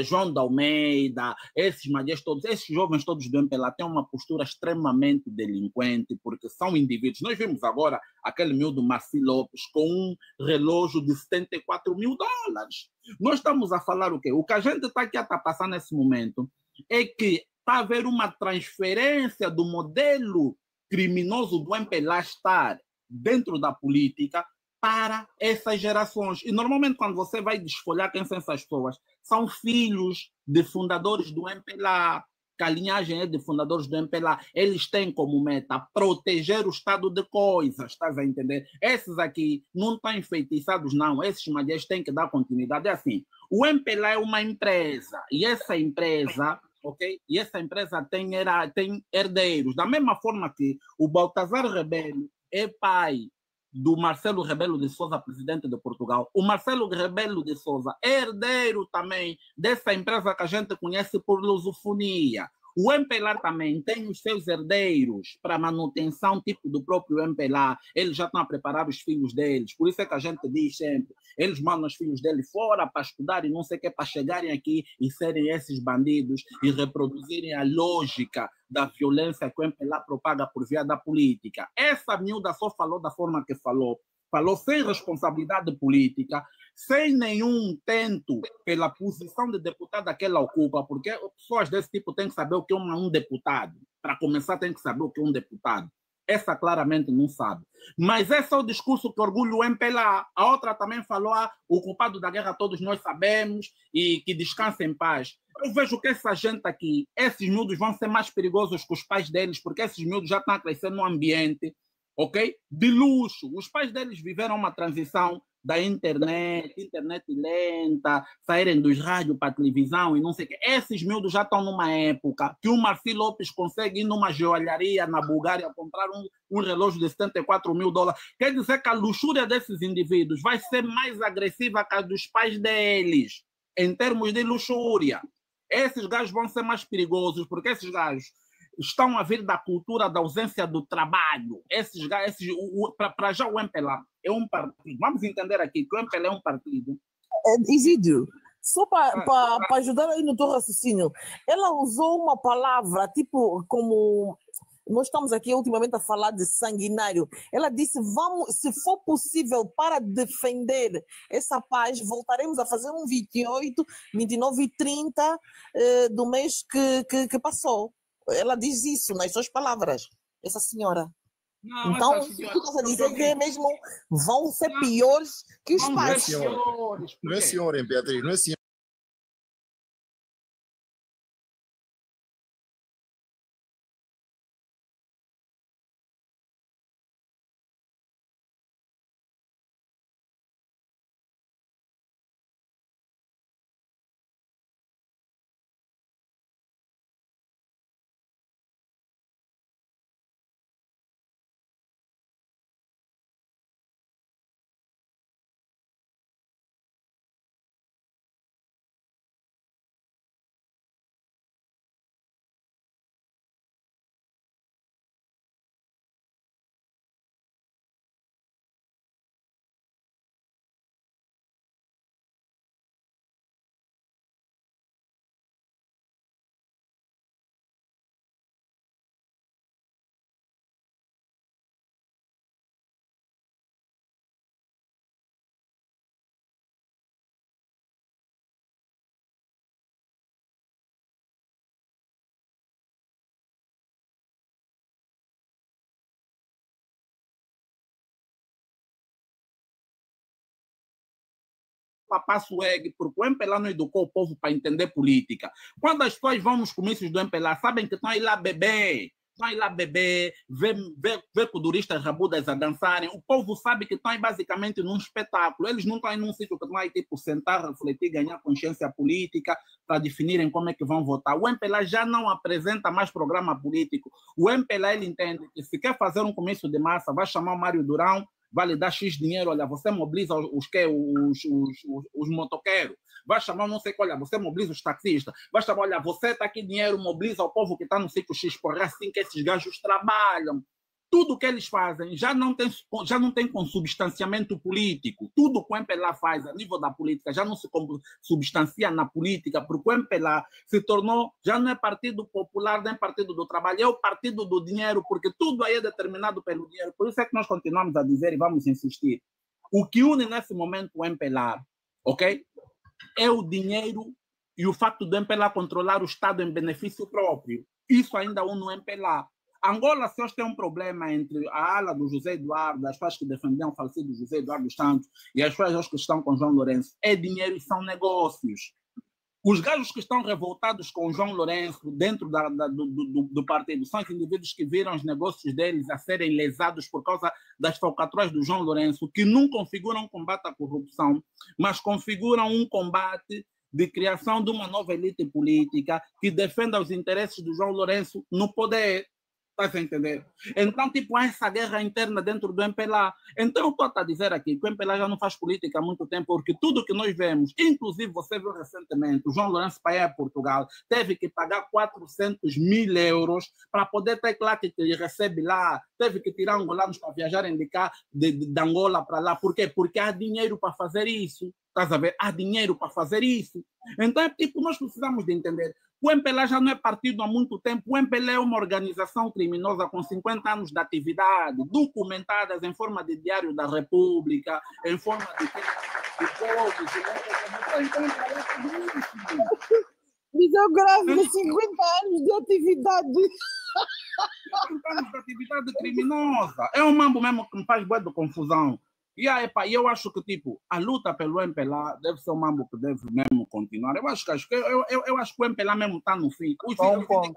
João de Almeida, esses malheiros todos, esses jovens todos do MPLA têm uma postura extremamente delinquente, porque são indivíduos. Nós vimos agora aquele miúdo Marci Lopes com um relógio de 74 mil dólares. Nós estamos a falar o quê? O que a gente está aqui a passar nesse momento é que está a haver uma transferência do modelo criminoso do MPLA estar dentro da política para essas gerações. E normalmente quando você vai desfolhar quem são essas pessoas, são filhos de fundadores do MPLA, que a linhagem é de fundadores do MPLA. Eles têm como meta proteger o estado de coisas, estás a entender? Esses aqui não estão enfeitiçados, não. Esses malheiros têm que dar continuidade. É assim, o MPLA é uma empresa, e essa empresa ok? E essa empresa tem herdeiros. Da mesma forma que o Baltazar Rebelo é pai do Marcelo Rebelo de Sousa, presidente de Portugal. O Marcelo Rebelo de Sousa é herdeiro também dessa empresa que a gente conhece por lusofonia. O MPLA também tem os seus herdeiros para manutenção, tipo do próprio MPLA. Eles já estão a preparar os filhos deles. Por isso é que a gente diz sempre, eles mandam os filhos deles fora para estudar e não sei o que, para chegarem aqui e serem esses bandidos e reproduzirem a lógica da violência que o MPLA propaga por via da política. Essa miúda só falou da forma que falou sem responsabilidade política, sem nenhum tento pela posição de deputada que ela ocupa, porque pessoas desse tipo têm que saber o que é um deputado. Para começar, tem que saber o que é um deputado. Essa claramente não sabe. Mas esse é o discurso que orgulha o MPLA. A outra também falou, o culpado da guerra todos nós sabemos e que descansa em paz. Eu vejo que essa gente aqui, esses miúdos vão ser mais perigosos que os pais deles, porque esses miúdos já estão a crescer num ambiente, ok? De luxo. Os pais deles viveram uma transição da internet lenta, saírem dos rádios para a televisão e não sei o quê. Esses miúdos já estão numa época que o Marci Lopes consegue ir numa joalharia na Bulgária comprar um relógio de $74.000. Quer dizer que a luxúria desses indivíduos vai ser mais agressiva que a dos pais deles, em termos de luxúria. Esses gajos vão ser mais perigosos, porque esses gajos estão a vir da cultura da ausência do trabalho. Para já o MPLA é um partido. Vamos entender aqui que o MPLA é um partido. Isídio, só para ajudar aí no teu raciocínio, ela usou uma palavra, tipo, como nós estamos aqui ultimamente a falar de sanguinário. Ela disse, vamos, se for possível, para defender essa paz, voltaremos a fazer um 28, 29 e 30 do mês que passou. Ela diz isso nas suas palavras, essa senhora. Não, então, essa senhora, tu estás a dizer que é mesmo vão ser piores que os pais. Não é senhora, hein, Beatriz? Não é senhora. Papá Sueg, porque o MPLA não educou o povo para entender política. Quando as pessoas vão nos comícios do MPLA, sabem que estão aí lá beber, ver kuduristas rabudas a dançarem. O povo sabe que estão aí basicamente num espetáculo. Eles não estão aí num sítio que estão aí tipo sentar, refletir, ganhar consciência política para definirem como é que vão votar. O MPLA já não apresenta mais programa político. O MPLA ele entende que se quer fazer um comício de massa, vai chamar o Mário Durão, vai lhe dar X dinheiro, olha, você mobiliza os motoqueiros, vai chamar não sei qual, olha, você mobiliza os taxistas, vai chamar, olha, você está aqui dinheiro, mobiliza o povo que está no sítio X, por assim que esses gajos trabalham. Tudo que eles fazem já não tem consubstanciamento político. Tudo que o MPLA faz a nível da política já não se substancia na política, porque o MPLA se tornou, já não é partido popular, nem partido do trabalho, é o partido do dinheiro, porque tudo aí é determinado pelo dinheiro. Por isso é que nós continuamos a dizer e vamos insistir. O que une nesse momento o MPLA, ok? É o dinheiro e o facto do MPLA controlar o Estado em benefício próprio. Isso ainda une o MPLA. Angola, se hoje tem um problema entre a ala do José Eduardo, as pessoas que defendiam o falecido José Eduardo Santos e as pessoas que estão com João Lourenço, é dinheiro e são negócios. Os gajos que estão revoltados com João Lourenço dentro do partido são os indivíduos que viram os negócios deles a serem lesados por causa das falcatruas do João Lourenço, que não configuram um combate à corrupção, mas configuram um combate de criação de uma nova elite política que defenda os interesses do João Lourenço no poder. Está a entender? Então, tipo, há essa guerra interna dentro do MPLA. Então, eu estou a dizer aqui que o MPLA já não faz política há muito tempo, porque tudo que nós vemos, inclusive você viu recentemente, o João Lourenço para ir a Portugal teve que pagar 400 mil euros para poder ter lá que ele recebe lá, teve que tirar angolanos para viajarem de cá, de Angola para lá. Por quê? Porque há dinheiro para fazer isso. Estás a ver? Há dinheiro para fazer isso. Então, é tipo, nós precisamos de entender. O MPLA já não é partido há muito tempo. O MPLA é uma organização criminosa com 50 anos de atividade, documentadas em forma de Diário da República, em forma de povos. Visão grave de 50 anos de atividade. 50 anos de atividade criminosa. É um mambo mesmo que me faz boa de confusão. E aí, eu acho que tipo, a luta pelo MPLA deve ser um mambo que deve mesmo continuar. Eu acho que o MPLA mesmo está no fim. Só um ponto.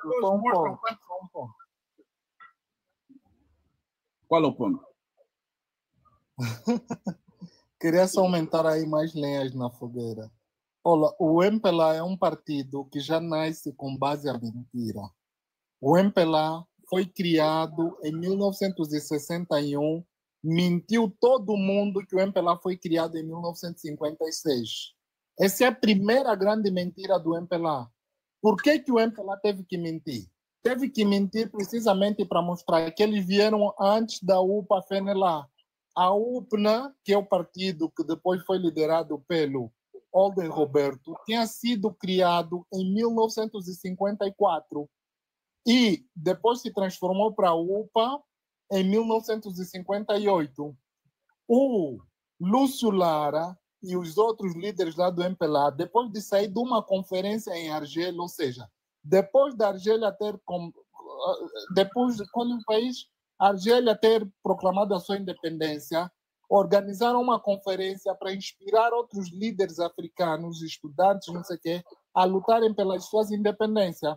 Qual é o ponto? Queria só aumentar aí mais lenhas na fogueira. Olha, o MPLA é um partido que já nasce com base à mentira. O MPLA foi criado em 1961. Mentiu todo mundo que o MPLA foi criado em 1956. Essa é a primeira grande mentira do MPLA. Por que o MPLA teve que mentir? Teve que mentir precisamente para mostrar que eles vieram antes da UPA-FNLA. A UPNA, que é o partido que depois foi liderado pelo Olden Roberto, tinha sido criado em 1954 e depois se transformou para a UPA em 1958. O Lúcio Lara e os outros líderes lá do MPLA, depois de sair de uma conferência em Argélia, ou seja, depois da Argélia quando o país Argélia ter proclamado a sua independência, organizaram uma conferência para inspirar outros líderes africanos, estudantes, não sei o quê, a lutarem pelas suas independências.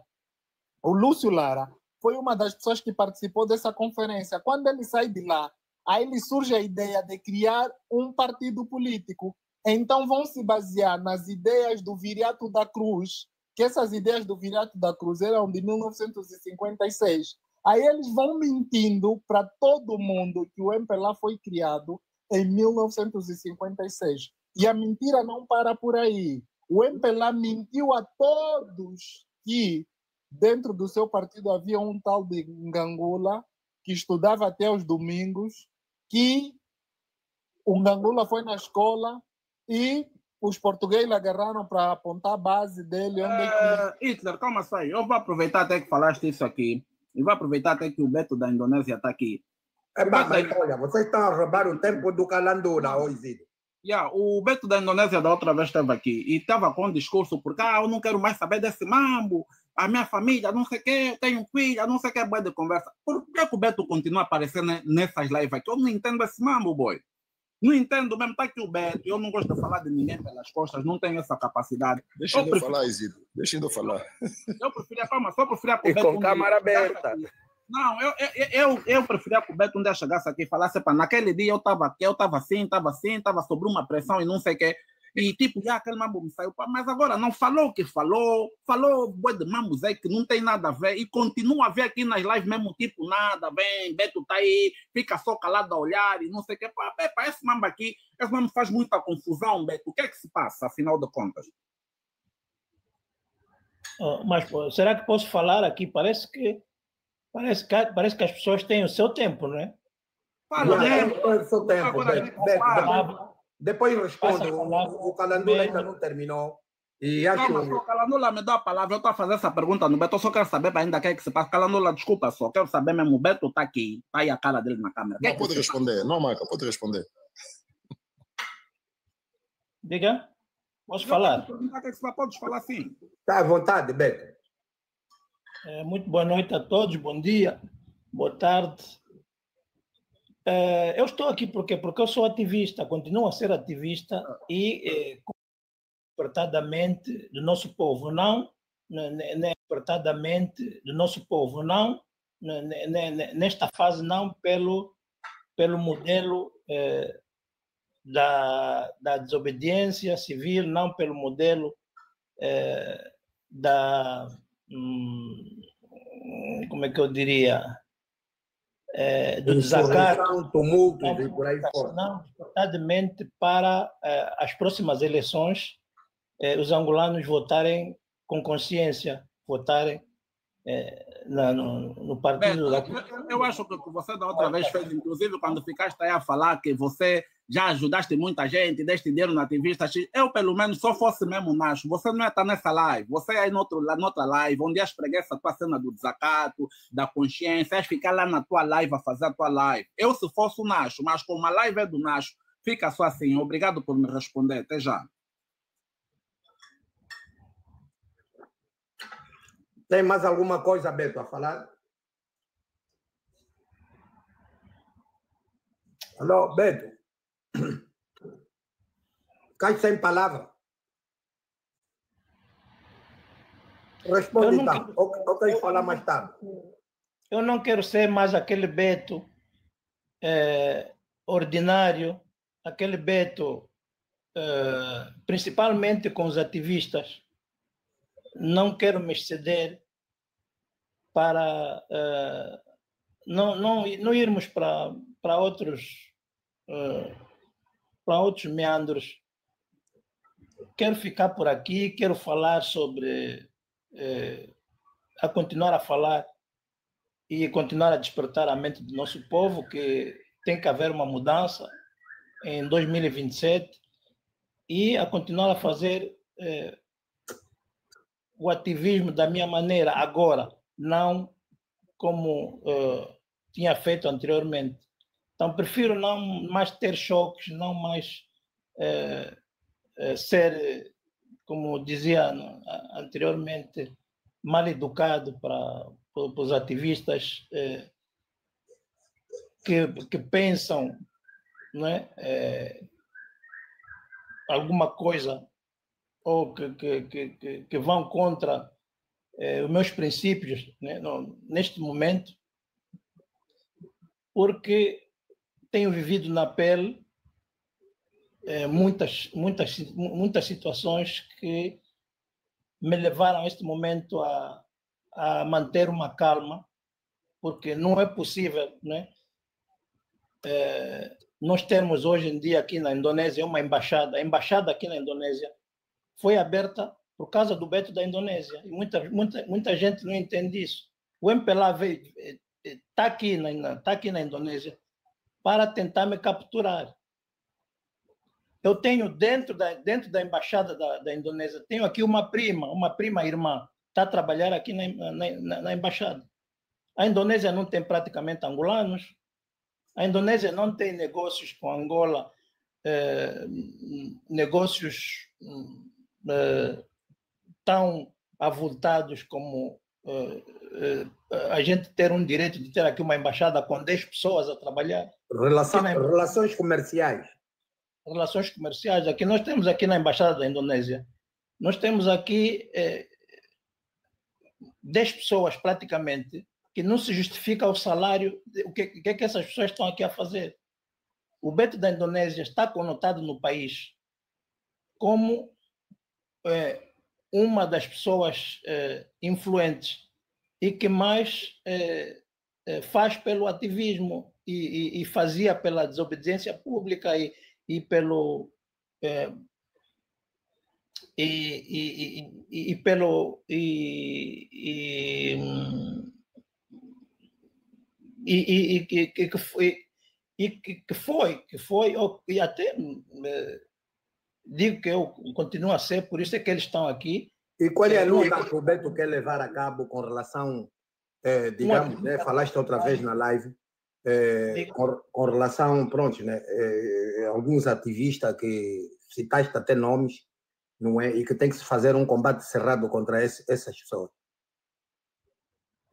O Lúcio Lara foi uma das pessoas que participou dessa conferência. Quando ele sai de lá, aí lhe surge a ideia de criar um partido político. Então vão se basear nas ideias do Viriato da Cruz, que essas ideias do Viriato da Cruz eram de 1956. Aí eles vão mentindo para todo mundo que o MPLA foi criado em 1956. E a mentira não para por aí. O MPLA mentiu a todos que dentro do seu partido havia um tal de Ngangula que estudava até aos domingos, que o Ngangula foi na escola e os portugueses agarraram para apontar a base dele. Hitler, calma só aí. Eu vou aproveitar até que falaste isso aqui. E vou aproveitar até que o Beto da Indonésia está aqui. Olha, vocês estão a roubar o tempo do Calandura hoje. O Beto da Indonésia da outra vez estava aqui e estava com um discurso porque eu não quero mais saber desse mambo, a minha família, não sei o quê, tenho filha, não sei o que, boa de conversa. Por que o Beto continua aparecendo nessas lives aqui? Eu não entendo esse mambo, boy. Não entendo mesmo, está aqui o Beto, eu não gosto de falar de ninguém pelas costas, não tenho essa capacidade. Deixa eu falar, Isidro, deixa eu falar. Eu preferia, calma, só preferia que o E Beto... com câmara aberta. Não, eu preferia que o Beto um dia chegasse aqui e falasse, naquele dia eu estava assim, estava sobre uma pressão e não sei o quê. E tipo, já aquele mambo me saiu, mas agora não falou o que falou boi de mambos aí que não tem nada a ver e continua a ver aqui nas lives mesmo, tipo, nada, vem, Beto tá aí, fica só calado a olhar e não sei o que. Esse mambo aqui, esse mambo faz muita confusão, Beto. O que é que se passa, afinal de contas? Mas será que posso falar aqui? Parece que as pessoas têm o seu tempo, não é? Fala, né? O seu tempo, Beto. Depois responde, o Calandula ainda não terminou. E acho... Calma, o Calandula me dá a palavra, eu estou a fazer essa pergunta no Beto, eu só quero saber ainda o que é que se passa. Calandula, desculpa só, quero saber mesmo, o Beto está aqui, está aí a cara dele na câmera. Não pode responder, não, Maca, pode responder. Diga, posso falar? Podes falar sim. Está à vontade, Beto. Muito boa noite a todos, bom dia, boa tarde. Eu estou aqui porque eu sou ativista, continuo a ser ativista e despertadamente do nosso povo, não despertadamente do nosso povo, não nesta fase, não pelo modelo da desobediência civil, não pelo modelo da... como é que eu diria? Do desacato, tumultos e por aí fora. Não, exatamente para as próximas eleições, os angolanos votarem com consciência, votarem no partido Beto, eu acho que você da outra vez fez, inclusive quando ficaste aí a falar que você já ajudaste muita gente, deste dinheiro na ativista X, eu pelo menos só fosse mesmo Nacho, você não ia estar nessa live, você aí noutra live, onde ias pregar essa tua cena do desacato, da consciência, ias ficar lá na tua live a fazer a tua live. Eu se fosse o Nacho, mas como a live é do Nacho, fica só assim. Obrigado por me responder, até já. Tem mais alguma coisa, Beto, a falar? Alô, Beto? Cai sem palavra. Responde, então. Ou queres falar mais tarde? Eu não quero ser mais aquele Beto ordinário, aquele Beto, principalmente com os ativistas. Não quero me exceder para não irmos para outros meandros. Quero ficar por aqui, quero falar sobre a continuar a falar e continuar a despertar a mente do nosso povo que tem que haver uma mudança em 2027 e a continuar a fazer o ativismo da minha maneira agora, não como tinha feito anteriormente. Então, prefiro não mais ter choques, não mais ser, como dizia anteriormente, mal educado para os ativistas que pensam, não é, alguma coisa ou que vão contra os meus princípios, né, neste momento, porque tenho vivido na pele muitas situações que me levaram a este momento a manter uma calma, porque não é possível, né, nós temos hoje em dia aqui na Indonésia uma embaixada. A embaixada aqui na Indonésia foi aberta por causa do Beto da Indonésia. E muita gente não entende isso. O MPLA está aqui na Indonésia para tentar me capturar. Eu tenho dentro da embaixada da Indonésia, tenho aqui uma prima irmã, está a trabalhar aqui na embaixada. A Indonésia não tem praticamente angolanos. A Indonésia não tem negócios com Angola, negócios tão avultados como a gente ter um direito de ter aqui uma embaixada com 10 pessoas a trabalhar. Relações comerciais. Relações comerciais. Aqui nós temos aqui na embaixada da Indonésia, nós temos aqui 10 pessoas praticamente que não se justifica o salário. O que é que essas pessoas estão aqui a fazer? O Beto da Indonésia está conotado no país como uma das pessoas influentes e que mais faz pelo ativismo e fazia pela desobediência pública e pelo que foi e até digo que eu continuo a ser, por isso é que eles estão aqui. E qual é a luta que o Beto quer levar a cabo com relação, digamos, né, falaste outra vez na live, com relação, pronto, né, alguns ativistas que citaste até nomes, não é, e que tem que se fazer um combate cerrado contra essas pessoas.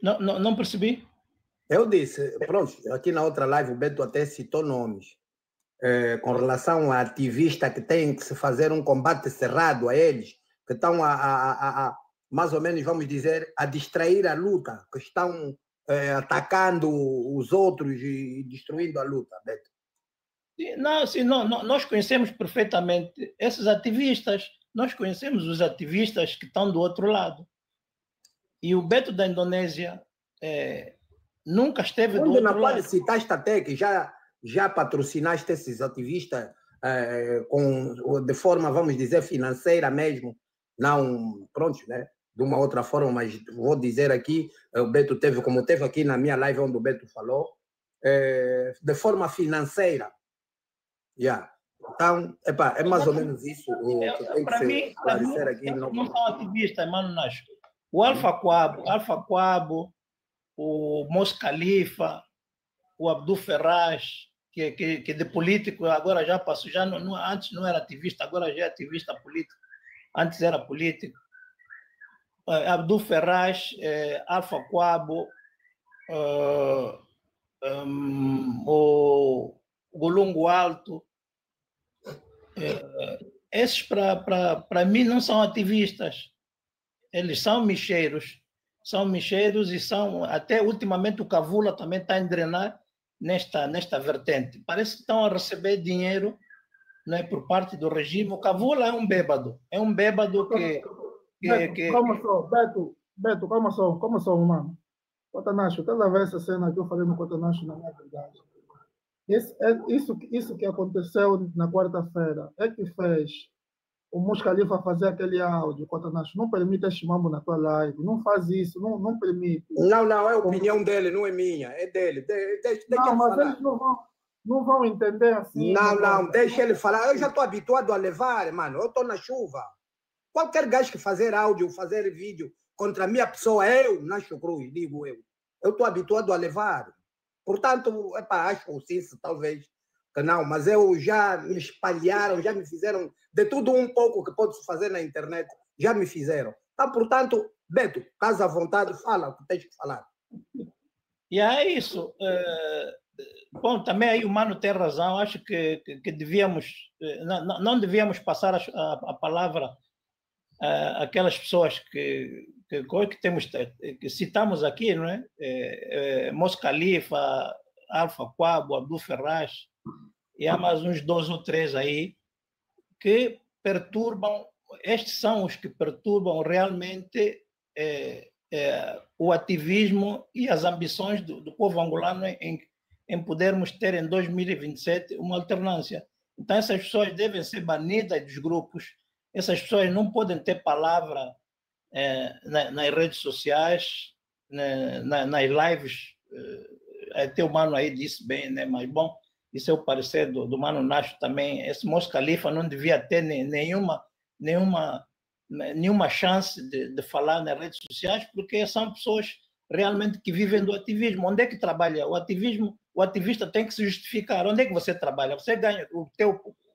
Não percebi. Eu disse, pronto, aqui na outra live o Beto até citou nomes. Com relação a ativistas que têm que se fazer um combate cerrado a eles, que estão mais ou menos, vamos dizer, a distrair a luta, que estão atacando os outros e destruindo a luta, Beto. Não, nós conhecemos perfeitamente esses ativistas. nós conhecemos os ativistas que estão do outro lado. E o Beto da Indonésia nunca esteve do outro lado. Na qual citaste até que já patrocinaste esses ativistas de forma, vamos dizer, financeira mesmo, não, pronto, né? De uma outra forma, mas vou dizer aqui, o Beto teve, como teve aqui na minha live onde o Beto falou, de forma financeira. Yeah. Então, é mais ou menos isso que tem que ser esclarecer aqui. Não são ativistas, mano, Nacho. O Alpha Quabo, o Mos Khalifa, o Abdul Ferraz, que de político agora já passou, antes não era ativista, agora já é ativista político, antes era político. Abdul Ferraz, Alpha Quabo, o Golungo Alto, esses para mim não são ativistas, eles são micheiros e são, até ultimamente o Cavula também está a engrenar nesta vertente. Parece que estão a receber dinheiro, né, por parte do regime. O Cavula é um bêbado que... Calma só, Beto, calma só, mano. Cotanacho, estás a ver essa cena que eu falei no Cotanacho, na minha verdade. Isso que aconteceu na quarta-feira é que fez o Mos Khalifa fazer aquele áudio, Cotanacho. Não permite este mambo na tua live, não faz isso, não permite. Não, é a opinião dele, não é minha, é dele. Não, mas eles não vão entender assim. Não, deixa ele falar. Eu já estou habituado a levar, mano, eu estou na chuva. Qualquer gajo que fazer áudio, fazer vídeo contra a minha pessoa, eu, Nacho Cruz, digo eu estou habituado a levar. Portanto, acho sim, talvez que não, mas já me espalharam, já me fizeram de tudo um pouco que pode-se fazer na internet, já me fizeram. Então, portanto, Beto, estás à vontade, fala o que tens que falar. E é isso. Bom, também aí o Mano tem razão, acho que devíamos, não devíamos passar a palavra aquelas pessoas que citamos aqui, não é? Mos Khalifa, Alpha Quabo, Abdul Ferraz, e há mais uns 2 ou 3 aí que perturbam, estes são os que perturbam realmente o ativismo e as ambições do povo angolano em podermos ter em 2027 uma alternância. Então essas pessoas devem ser banidas dos grupos. Essas pessoas não podem ter palavra nas redes sociais, nas lives. Até o Mano aí disse bem, né? Mas, bom, isso é o parecer do Mano Nacho também. Esse Mos Khalifa não devia ter nenhuma chance de falar nas redes sociais, porque são pessoas realmente que vivem do ativismo. Onde é que trabalha? O ativista tem que se justificar. Onde é que você trabalha? Você ganha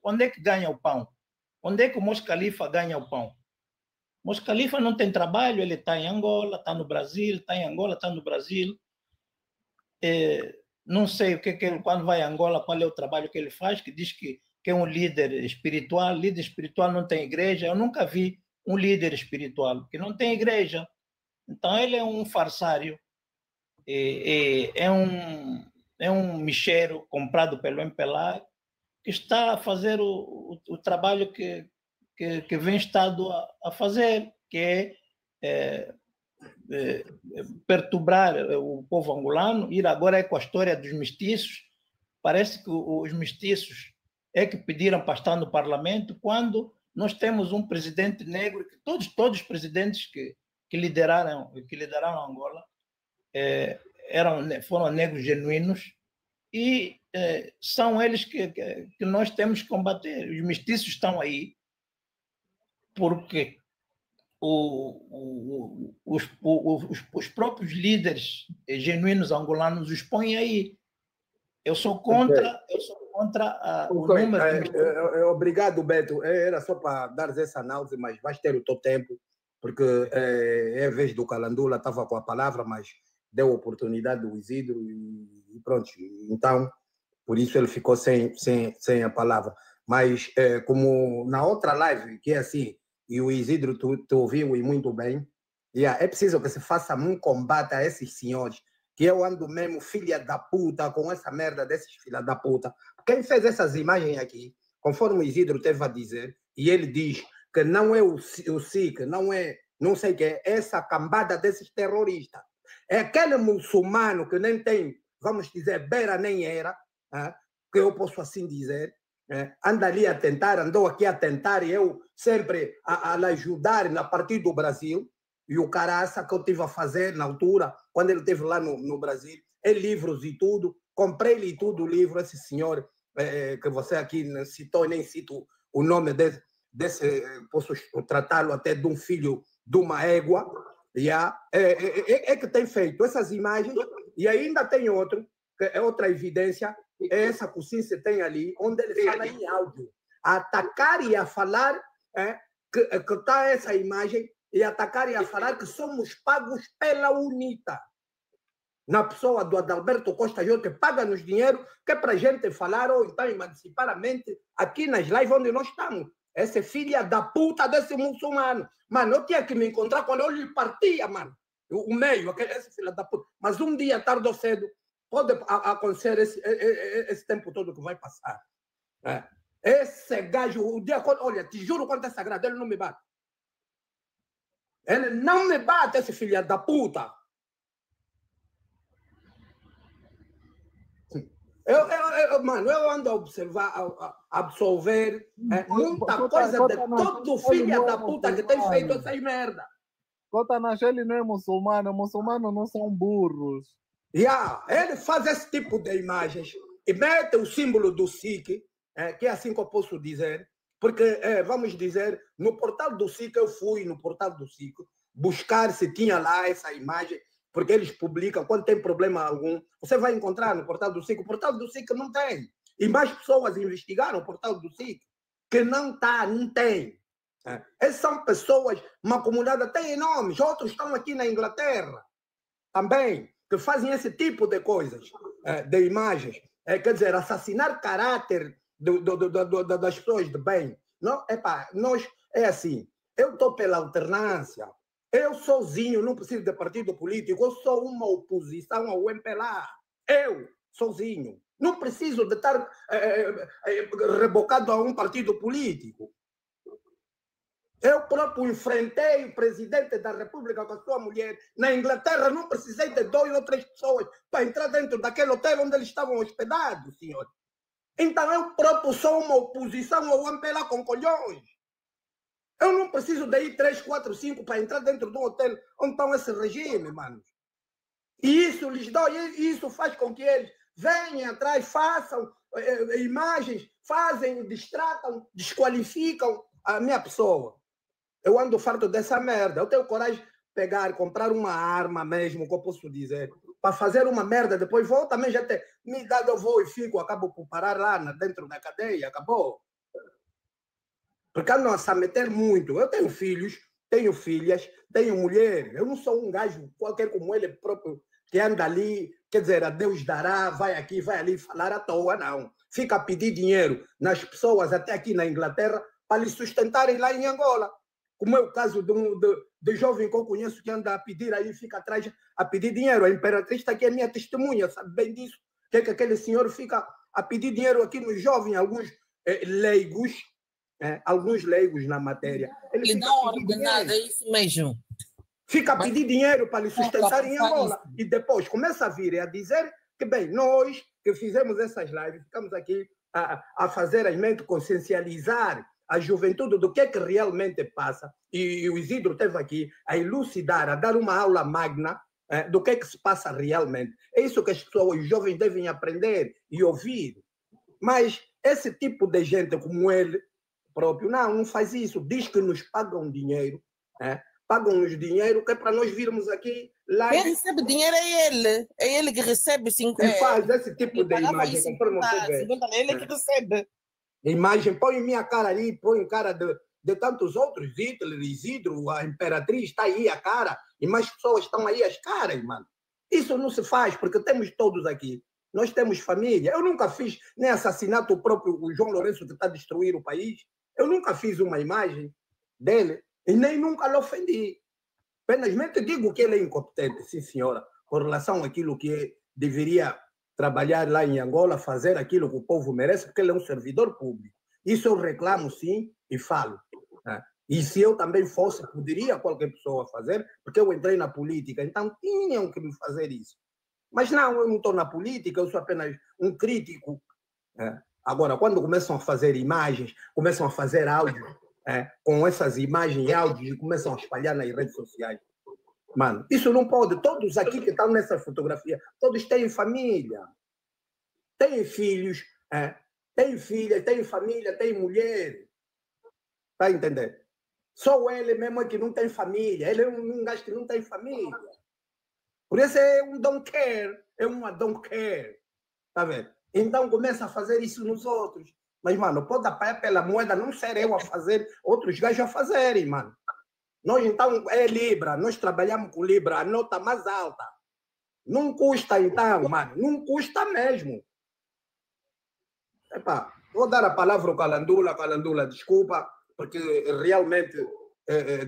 onde é que ganha o pão? Onde é que o Mos Khalifa ganha o pão? Mos Khalifa não tem trabalho, ele está em Angola, está no Brasil, está em Angola, está no Brasil. Não sei quando vai a Angola, qual é o trabalho que ele faz, que diz que é um líder espiritual. Líder espiritual não tem igreja. Eu nunca vi um líder espiritual que não tem igreja. Então ele é um farsário, é um micheiro comprado pelo MPLA, que está a fazer o trabalho que vem Estado a fazer, que é perturbar o povo angolano, ir agora com a história dos mestiços. Parece que os mestiços é que pediram para estar no parlamento, quando nós temos um presidente negro, que todos os presidentes que lideraram Angola foram negros genuínos, e são eles que nós temos que combater. Os mestiços estão aí porque os próprios líderes genuínos angolanos os põem aí. Eu sou contra o número. Obrigado, Beto. Era só para dar essa análise, mas vais ter o teu tempo, porque é a vez do Calandula, estava com a palavra, mas deu a oportunidade do Isidro e pronto. Então, por isso ele ficou sem a palavra. Mas, como na outra live, que é assim, e o Isidro tu ouviu e muito bem, é preciso que se faça um combate a esses senhores, que eu ando mesmo filha da puta com essa merda desses filha da puta. Quem fez essas imagens aqui, conforme o Isidro teve a dizer, e ele diz que não é o SIC, não é, não sei o que, é essa cambada desses terroristas. É aquele muçulmano que nem tem, vamos dizer, beira nem era, que eu posso assim dizer, anda ali a tentar, andou aqui a tentar, e eu sempre a ajudar na partir do Brasil, e o caraça que eu tive a fazer na altura, quando ele esteve lá no Brasil, livros e tudo, comprei-lhe tudo o livro, esse senhor que você aqui citou, nem cito o nome desse posso tratá-lo até de um filho de uma égua, que tem feito essas imagens, e ainda tem outro, que é outra evidência, é essa que o Cince tem ali, onde ele fala em áudio, a atacar e a falar que está essa imagem, e atacar e a falar que somos pagos pela UNITA, na pessoa do Adalberto Costa Júnior, que paga-nos dinheiro, que é para a gente falar ou então emancipar a mente aqui nas lives onde nós estamos. Essa é filha da puta desse muçulmano. Mano, eu tinha que me encontrar quando eu lhe partia, mano. O meio, essa filha da puta. Mas um dia, tarde ou cedo, pode acontecer esse tempo todo que vai passar. Esse gajo, o dia, olha, te juro quanto é sagrado, ele não me bate. Ele não me bate, esse filha da puta. Mano, eu ando a observar, a absorver muita coisa de todo filho da puta que tem feito essas merda. Cotanas, ele não é muçulmano não são burros. Ele faz esse tipo de imagens e mete o símbolo do SIC, que é assim que eu posso dizer, porque, vamos dizer, no portal do SIC, eu fui no portal do SIC buscar se tinha lá essa imagem, porque eles publicam, quando tem problema algum, você vai encontrar no portal do SIC. O portal do SIC não tem. E mais pessoas investigaram o portal do SIC, que não tem. Essas são pessoas, uma comunidade até enorme, outros estão aqui na Inglaterra também, que fazem esse tipo de coisas, de imagens. Quer dizer, assassinar caráter das pessoas de bem. Não, nós, é assim, eu estou pela alternância. Eu sozinho não preciso de partido político, eu sou uma oposição ao MPLA. Eu, sozinho. Não preciso de estar rebocado a um partido político. Eu próprio enfrentei o presidente da República com a sua mulher. Na Inglaterra não precisei de 2 ou 3 pessoas para entrar dentro daquele hotel onde eles estavam hospedados, senhor. Então eu próprio sou uma oposição ao MPLA com colhões. Eu não preciso de ir 3, 4, 5 para entrar dentro de um hotel onde estão esse regime, mano. E isso lhes dá, e isso faz com que eles venham atrás, façam imagens, distratam, desqualificam a minha pessoa. Eu ando farto dessa merda. Eu tenho coragem de pegar, comprar uma arma mesmo, que eu posso dizer, para fazer uma merda, depois vou também já ter me dado, eu vou e fico, acabo por parar lá dentro da cadeia, acabou. Porque andam a se meter muito. Eu tenho filhos, tenho filhas, tenho mulher. Eu não sou um gajo qualquer como ele próprio, que anda ali, quer dizer, a Deus dará, vai aqui, vai ali falar à toa, não. Fica a pedir dinheiro nas pessoas, até aqui na Inglaterra, para lhe sustentarem lá em Angola. Como é o caso de jovem que eu conheço que anda a pedir aí, fica atrás a pedir dinheiro. A Imperatriz está aqui, é minha testemunha, sabe bem disso. Que aquele senhor fica a pedir dinheiro aqui nos jovens, alguns leigos, alguns leigos na matéria. Ele não ordenado, é isso mesmo. Fica a pedir dinheiro para lhe sustentar em Angola. E depois começa a vir a dizer que, bem, nós que fizemos essas lives, ficamos aqui a fazer a mente, consciencializar a juventude do que é que realmente passa. E o Isidro esteve aqui a elucidar, a dar uma aula magna do que é que se passa realmente. É isso que as pessoas, os jovens devem aprender e ouvir. Mas esse tipo de gente como ele próprio, não faz isso. Diz que nos pagam dinheiro, pagam-nos dinheiro que é para nós virmos aqui lá. Quem recebe dinheiro é ele que recebe 5 e faz esse tipo de imagem. É ele que recebe. Imagem, põe minha cara ali, põe cara de tantos outros, Hitler, Isidro, a Imperatriz, está aí a cara, e mais pessoas estão aí as caras, mano. Isso não se faz, porque temos todos aqui. Nós temos família. Eu nunca fiz nem assassinato o próprio João Lourenço, que está a destruir o país. Eu nunca fiz uma imagem dele e nem nunca lhe ofendi. Apenas digo que ele é incompetente, sim, senhora, com relação àquilo que deveria trabalhar lá em Angola, fazer aquilo que o povo merece, porque ele é um servidor público. Isso eu reclamo, sim, e falo. E se eu também fosse, poderia qualquer pessoa fazer, porque eu entrei na política, então tinham que me fazer isso. Mas não, eu não estou na política, eu sou apenas um crítico. Agora, quando começam a fazer imagens, começam a fazer áudio, com essas imagens e áudios e começam a espalhar nas redes sociais, mano, isso não pode. Todos aqui que estão nessa fotografia, todos têm família, têm filhos, têm filhas, têm família, têm mulher. Está a entender? Só ele mesmo é que não tem família. Ele é um gajo que não tem família. Por isso é um don't care. É uma don't care. Tá vendo? Então começa a fazer isso nos outros. Mas, mano, pode apanhar pela moeda, não ser eu a fazer, outros gajos a fazerem, mano. Nós, então, é Libra. Nós trabalhamos com Libra. A nota mais alta. Não custa, então, mano. Não custa mesmo. Epá, vou dar a palavra ao Calandula. Calandula, desculpa, porque realmente,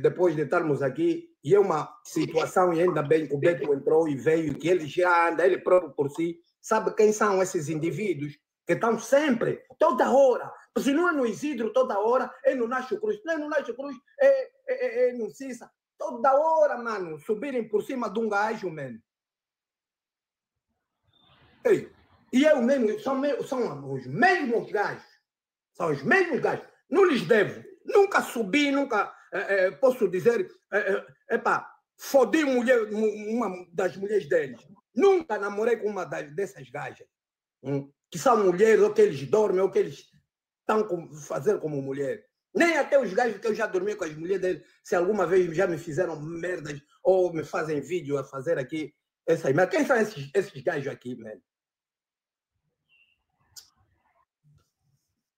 depois de estarmos aqui, e é uma situação, e ainda bem que o Beto entrou e veio, que ele já anda, ele próprio por si, sabe quem são esses indivíduos que estão sempre, toda hora, se não é no Isidro, toda hora, é no Nacho Cruz, não é no Nacho Cruz, é no Cissa, toda hora, mano, subirem por cima de um gajo, mano. Ei, e eu mesmo, são os mesmos gajos, são os mesmos gajos, não lhes devo, nunca subi, nunca, posso dizer, fodi uma das mulheres deles, nunca namorei com uma dessas gajas, que são mulheres, ou que eles dormem, ou que eles estão fazendo como mulher. Nem até os gajos que eu já dormi com as mulheres deles, se alguma vez já me fizeram merdas, ou me fazem vídeo a fazer aqui, essas merdas. Quem são esses gajos aqui, mano?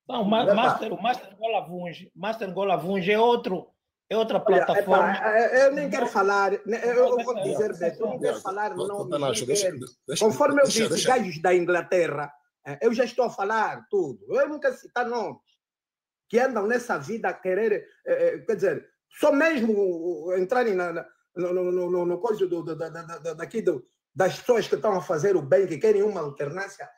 Não, o Master Angola Vunge é outra plataforma. Eu nem quero falar, eu vou dizer, Beto, eu não quero falar nomes. Conforme eu disse, gajos da Inglaterra, eu já estou a falar tudo. Eu não quero citar nomes que andam nessa vida a querer, quer dizer, só mesmo entrarem no coisa das pessoas que estão a fazer o bem, que querem uma alternância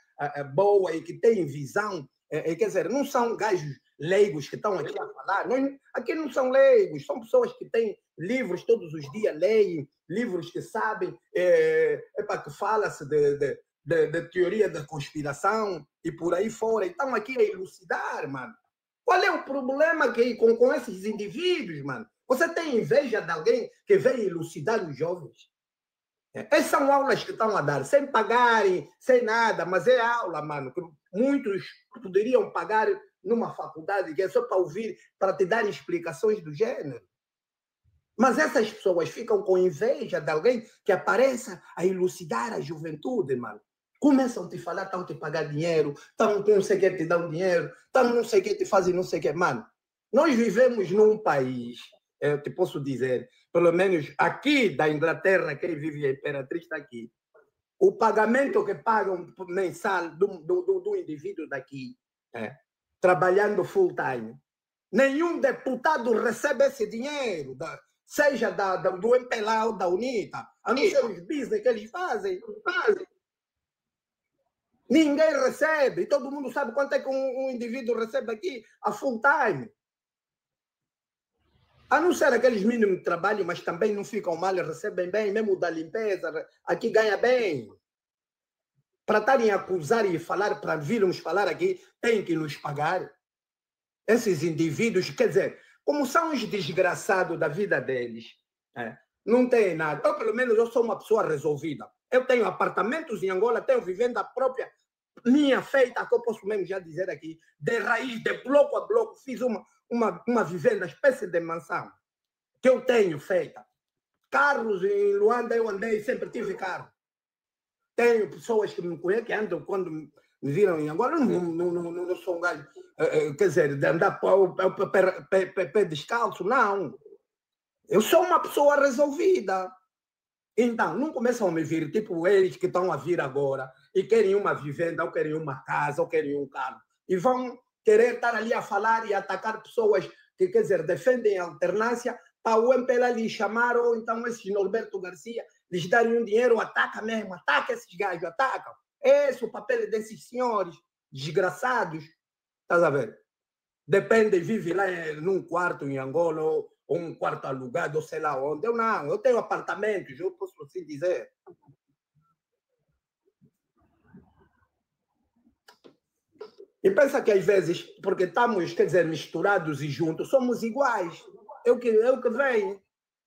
boa e que têm visão. Quer dizer, não são gajos leigos que estão aqui a falar. Aqui não são leigos, são pessoas que têm livros todos os dias, leem, livros que sabem, que fala-se de teoria da conspiração e por aí fora. Estão aqui a elucidar, mano. Qual é o problema com esses indivíduos, mano? Você tem inveja de alguém que vem elucidar os jovens? Essas são aulas que estão a dar, sem pagarem, sem nada, mas é aula, mano, que muitos poderiam pagar numa faculdade, que é só para ouvir, para te dar explicações do gênero. Mas essas pessoas ficam com inveja de alguém que apareça a elucidar a juventude, mano. Começam a te falar, estão a te pagar dinheiro, estão não sei o que te dão dinheiro, estão não sei o que te fazem não sei o que. Mano, nós vivemos num país, eu te posso dizer, pelo menos aqui da Inglaterra, quem vive a Imperatriz está aqui, o pagamento que pagam mensal do indivíduo daqui, trabalhando full time, nenhum deputado recebe esse dinheiro, seja do MPLA ou da UNITA, a não ser os business que eles fazem. Ninguém recebe, todo mundo sabe quanto é que um indivíduo recebe aqui a full time. A não ser aqueles mínimos de trabalho, mas também não ficam mal, recebem bem, mesmo da limpeza, aqui ganha bem. Para estarem a acusar e falar, para virmos falar aqui, tem que nos pagar. Esses indivíduos, quer dizer, como são os desgraçados da vida deles, não tem nada. Eu, pelo menos, eu sou uma pessoa resolvida. Eu tenho apartamentos em Angola, tenho vivenda própria, minha feita, que eu posso mesmo já dizer aqui, de raiz, de bloco a bloco, fiz uma vivenda, espécie de mansão, que eu tenho feita. Carros em Luanda, eu andei, sempre tive carro. Tenho pessoas que me conhecem, que andam quando me viram em Angola, não sou um gajo, quer dizer, de andar pé descalço, não. Eu sou uma pessoa resolvida. Então, não começam a me vir, tipo eles que estão a vir agora, e querem uma vivenda, ou querem uma casa, ou querem um carro, e vão querer estar ali a falar e atacar pessoas que, quer dizer, defendem a alternância, para o MPLA lhes chamar, ou então esses Norberto Garcia, lhes darem um dinheiro, ataca mesmo, ataca esses gajos, atacam. Esse é o papel desses senhores desgraçados, estás a ver? depende, vive lá num quarto em Angola, ou um quarto alugado, ou sei lá onde. Eu não, eu tenho apartamentos, eu posso assim dizer. E pensa que às vezes, porque estamos, quer dizer, misturados e juntos, somos iguais. Eu que venho,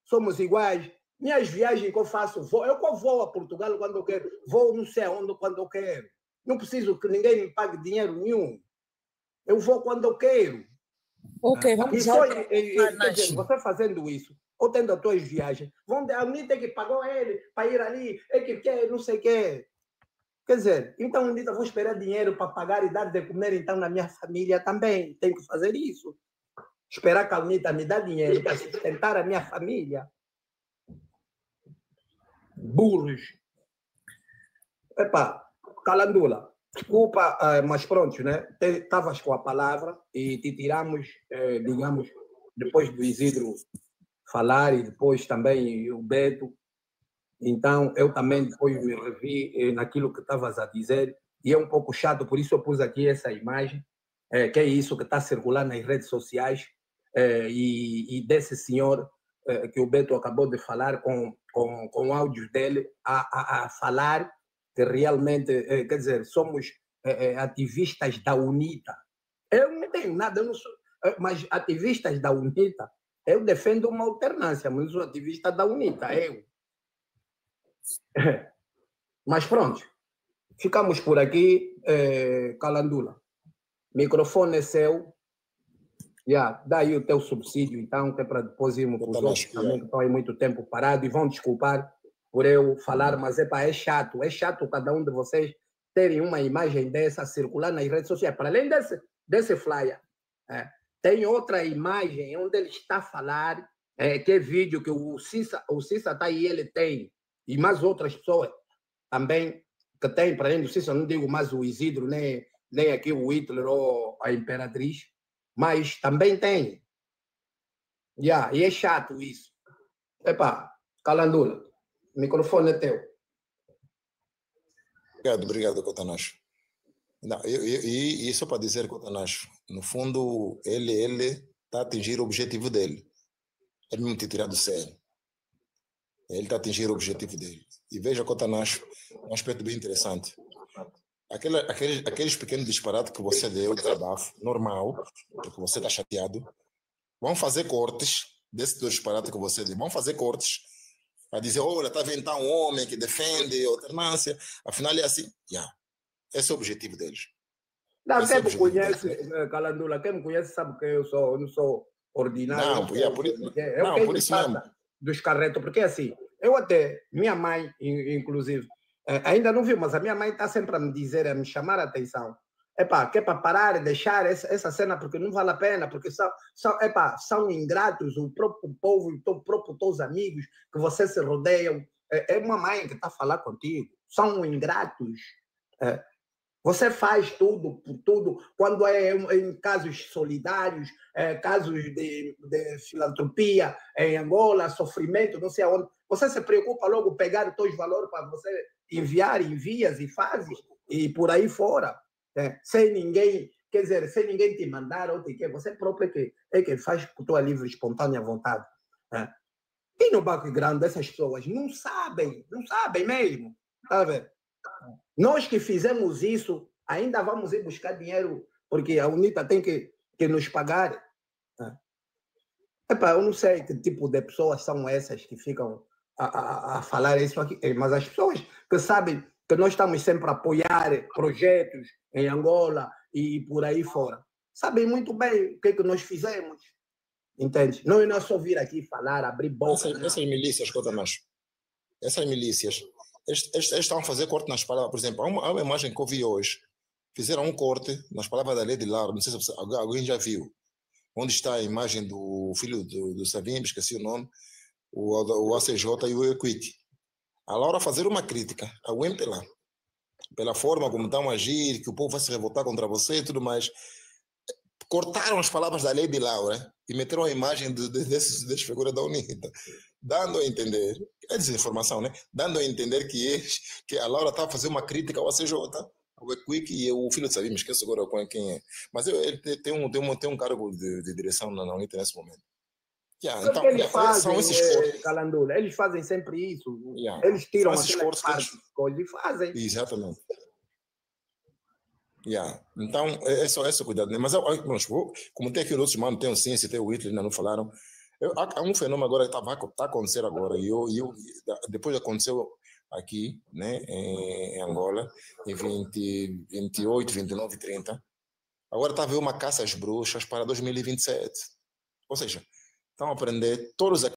somos iguais. Minhas viagens que eu faço, eu vou a Portugal quando eu quero, vou não sei aonde quando eu quero. Não preciso que ninguém me pague dinheiro nenhum. Eu vou quando eu quero. Ok, vamos já. Quer dizer, você fazendo isso, ou tendo as tuas viagens, a UNITA que pagou ele para ir ali, é que quer, não sei o quê. Quer dizer, então, UNITA, vou esperar dinheiro para pagar e dar de comer, então, na minha família também. Tenho que fazer isso. Esperar que a UNITA me dá dinheiro para sustentar a minha família. Burros. Epa, Calandula, desculpa, mas pronto, né? Estavas com a palavra e te tiramos, digamos, depois do Isidro falar e depois também o Beto. Então, eu também depois me revi naquilo que estavas a dizer e é um pouco chato, por isso eu pus aqui essa imagem, que é isso que está circulando nas redes sociais e desse senhor que o Beto acabou de falar com áudios dele a falar que realmente, quer dizer, somos ativistas da UNITA. Eu não tenho nada, eu não sou, mas ativistas da UNITA, eu defendo uma alternância, mas eu sou ativista da UNITA, eu. Mas pronto, ficamos por aqui, Calandula. Microfone é seu. Dá aí o teu subsídio, então, que é para depois irmos para os outros também que estão aí muito tempo parados e vão desculpar por eu falar, mas é chato cada um de vocês terem uma imagem dessa circular nas redes sociais. Para além desse flyer, tem outra imagem onde ele está a falar, que é vídeo que o Cissa está aí, ele tem, e mais outras pessoas também que têm, para além do Cissa, não digo mais o Isidro, nem aqui o Hitler ou a Imperatriz, mas também tem. E é chato isso. Epa, Calandula, o microfone é teu. Obrigado, Cotanacho. E só para dizer, Cotanacho, no fundo, ele está a atingir o objetivo dele. Ele não te tirar do sério. Ele está a atingir o objetivo dele. E veja, Cotanacho, um aspecto bem interessante. Aqueles pequenos disparates que você deu, desabafo, normal, porque você está chateado, vão fazer cortes desse disparate que você deu. Vão fazer cortes para dizer, olha, está vendo um homem que defende alternância, afinal é assim. Esse é o objetivo deles. Não, quem me conhece, Calandula, quem me conhece sabe que eu não sou ordinário. Por isso mesmo. Dos carretos, porque assim, eu até, minha mãe, inclusive, ainda não viu, mas a minha mãe está sempre a me dizer, a me chamar a atenção. Que é para parar e deixar essa cena, porque não vale a pena, porque são ingratos, o próprio povo, o próprio teus amigos, que você se rodeiam. É uma mãe que está a falar contigo. São ingratos. Você faz tudo por tudo, quando é em casos solidários, casos de filantropia em Angola, sofrimento, não sei aonde. Você se preocupa logo pegar os teus valores para você envias e fazes, e por aí fora. Sem ninguém, quer dizer, sem ninguém te mandar ou te quer, você próprio que faz por tua livre, espontânea vontade. E no background dessas pessoas não sabem mesmo, tá vendo? Nós que fizemos isso, ainda vamos ir buscar dinheiro, porque a UNITA tem que nos pagar. Eu não sei que tipo de pessoas são essas que ficam a falar isso aqui, mas as pessoas que sabem que nós estamos sempre a apoiar projetos em Angola e por aí fora, sabem muito bem o que nós fizemos. Entende? Não é só vir aqui falar, abrir boca. Essas milícias, Cotanacho, essas milícias, eles estão a fazer corte nas palavras. Por exemplo, há uma imagem que eu vi hoje. Fizeram um corte nas palavras da Lady Laura, não sei se alguém já viu, onde está a imagem do filho do Savimbi, esqueci o nome, o ACJ e o Equity. A Laura fazer uma crítica ao MPLA, pela forma como estão a agir, que o povo vai se revoltar contra você e tudo mais. Cortaram as palavras da Lady Laura e meteram a imagem desses figuras da UNITA, dando a entender, é desinformação, né? Dando a entender que a Laura está a fazer uma crítica ao ACJ. O Quick e o filho de Sabi, me esqueço agora quem é. Mas ele tem um cargo de direção na UNITA nesse momento. Então, eles fazem, são esses cortes. Calandula, eles fazem sempre isso. Eles tiram esses cortes coisas e fazem. Exatamente. Então, é só esse cuidado. Né? Mas, como tem aqui outros manos, tem o Ciência, tem o Whitley, ainda não falaram. Há um fenômeno agora que está acontecendo agora. Depois aconteceu aqui, né, em Angola, em 28, 29 e 30. Agora está a haver uma caça às bruxas para 2027. Ou seja, estão a aprender todos